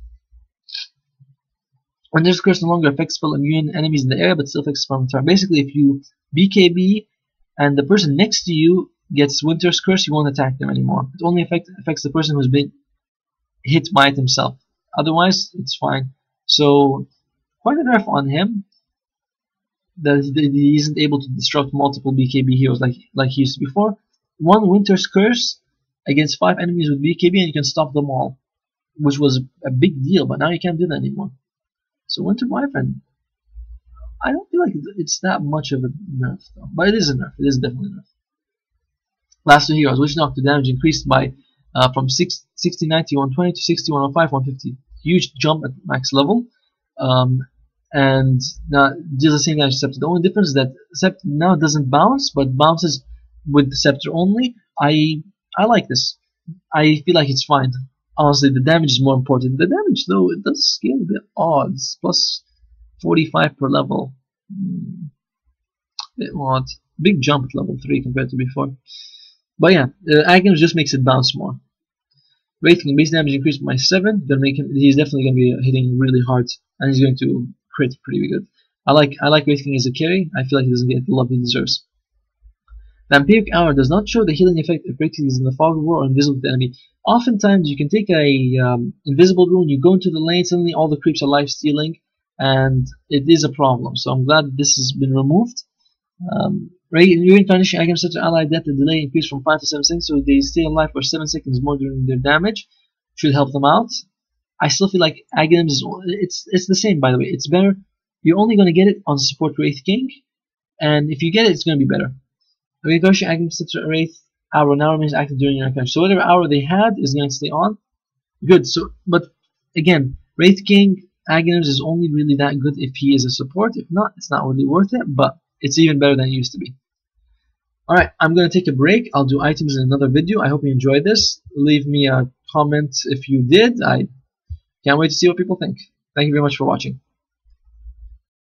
Winter's Curse no longer affects spell immune enemies in the area, but still affects spell turn. Basically, if you BKB and the person next to you gets Winter's Curse, you won't attack them anymore. It only affects the person who's been hit by it himself. Otherwise, it's fine. So, quite a nerf on him that he isn't able to disrupt multiple BKB heroes like he used to before. One Winter's Curse against 5 enemies with BKB and you can stop them all, which was a big deal, but now you can't do that anymore. So Winter Boyfriend, I don't feel like it's that much of a nerf though, but it is a nerf. It is definitely a nerf. Last 2 heroes, Witch Knock, the damage increased by from 60, 90, 120 to 60, 105, 150. Huge jump at max level. And now does the same damage as Scepter. The only difference is that Scepter now doesn't bounce, but bounces with the Scepter only. I like this. I feel like it's fine. Honestly, the damage is more important. The damage, though, it does scale a bit odd. It's plus 45 per level. Bit odd. Big jump at level 3 compared to before. But yeah, Aghanim just makes it bounce more. Wraith King base damage increased by 7. He's definitely going to be hitting really hard, and he's going to crit pretty good. I like Wraith King as a carry. I feel like he doesn't get the love he deserves. Vampiric Hour does not show the healing effect if Wraith King is in the fog of war or invisible to the enemy. Oftentimes you can take a invisible rune, you go into the lane, suddenly all the creeps are life stealing, and it is a problem. So I'm glad this has been removed. Reincarnation items such as allied death and delay increase from 5 to 7 seconds, so they stay alive for 7 seconds more during their damage. Should help them out. I still feel like Aghanim is it's the same, by the way. It's better. You're only going to get it on support Wraith King, and if you get it, it's going to be better. Reincarnation Aghanim such as Wraith Hour now remains active during your incarnation. So whatever hour they had is going to stay on. Good. So, but again, Wraith King Aghanim's is only really that good if he is a support. If not, it's not really worth it, but it's even better than it used to be. Alright, I'm going to take a break. I'll do items in another video. I hope you enjoyed this. Leave me a comment if you did. I can't wait to see what people think. Thank you very much for watching.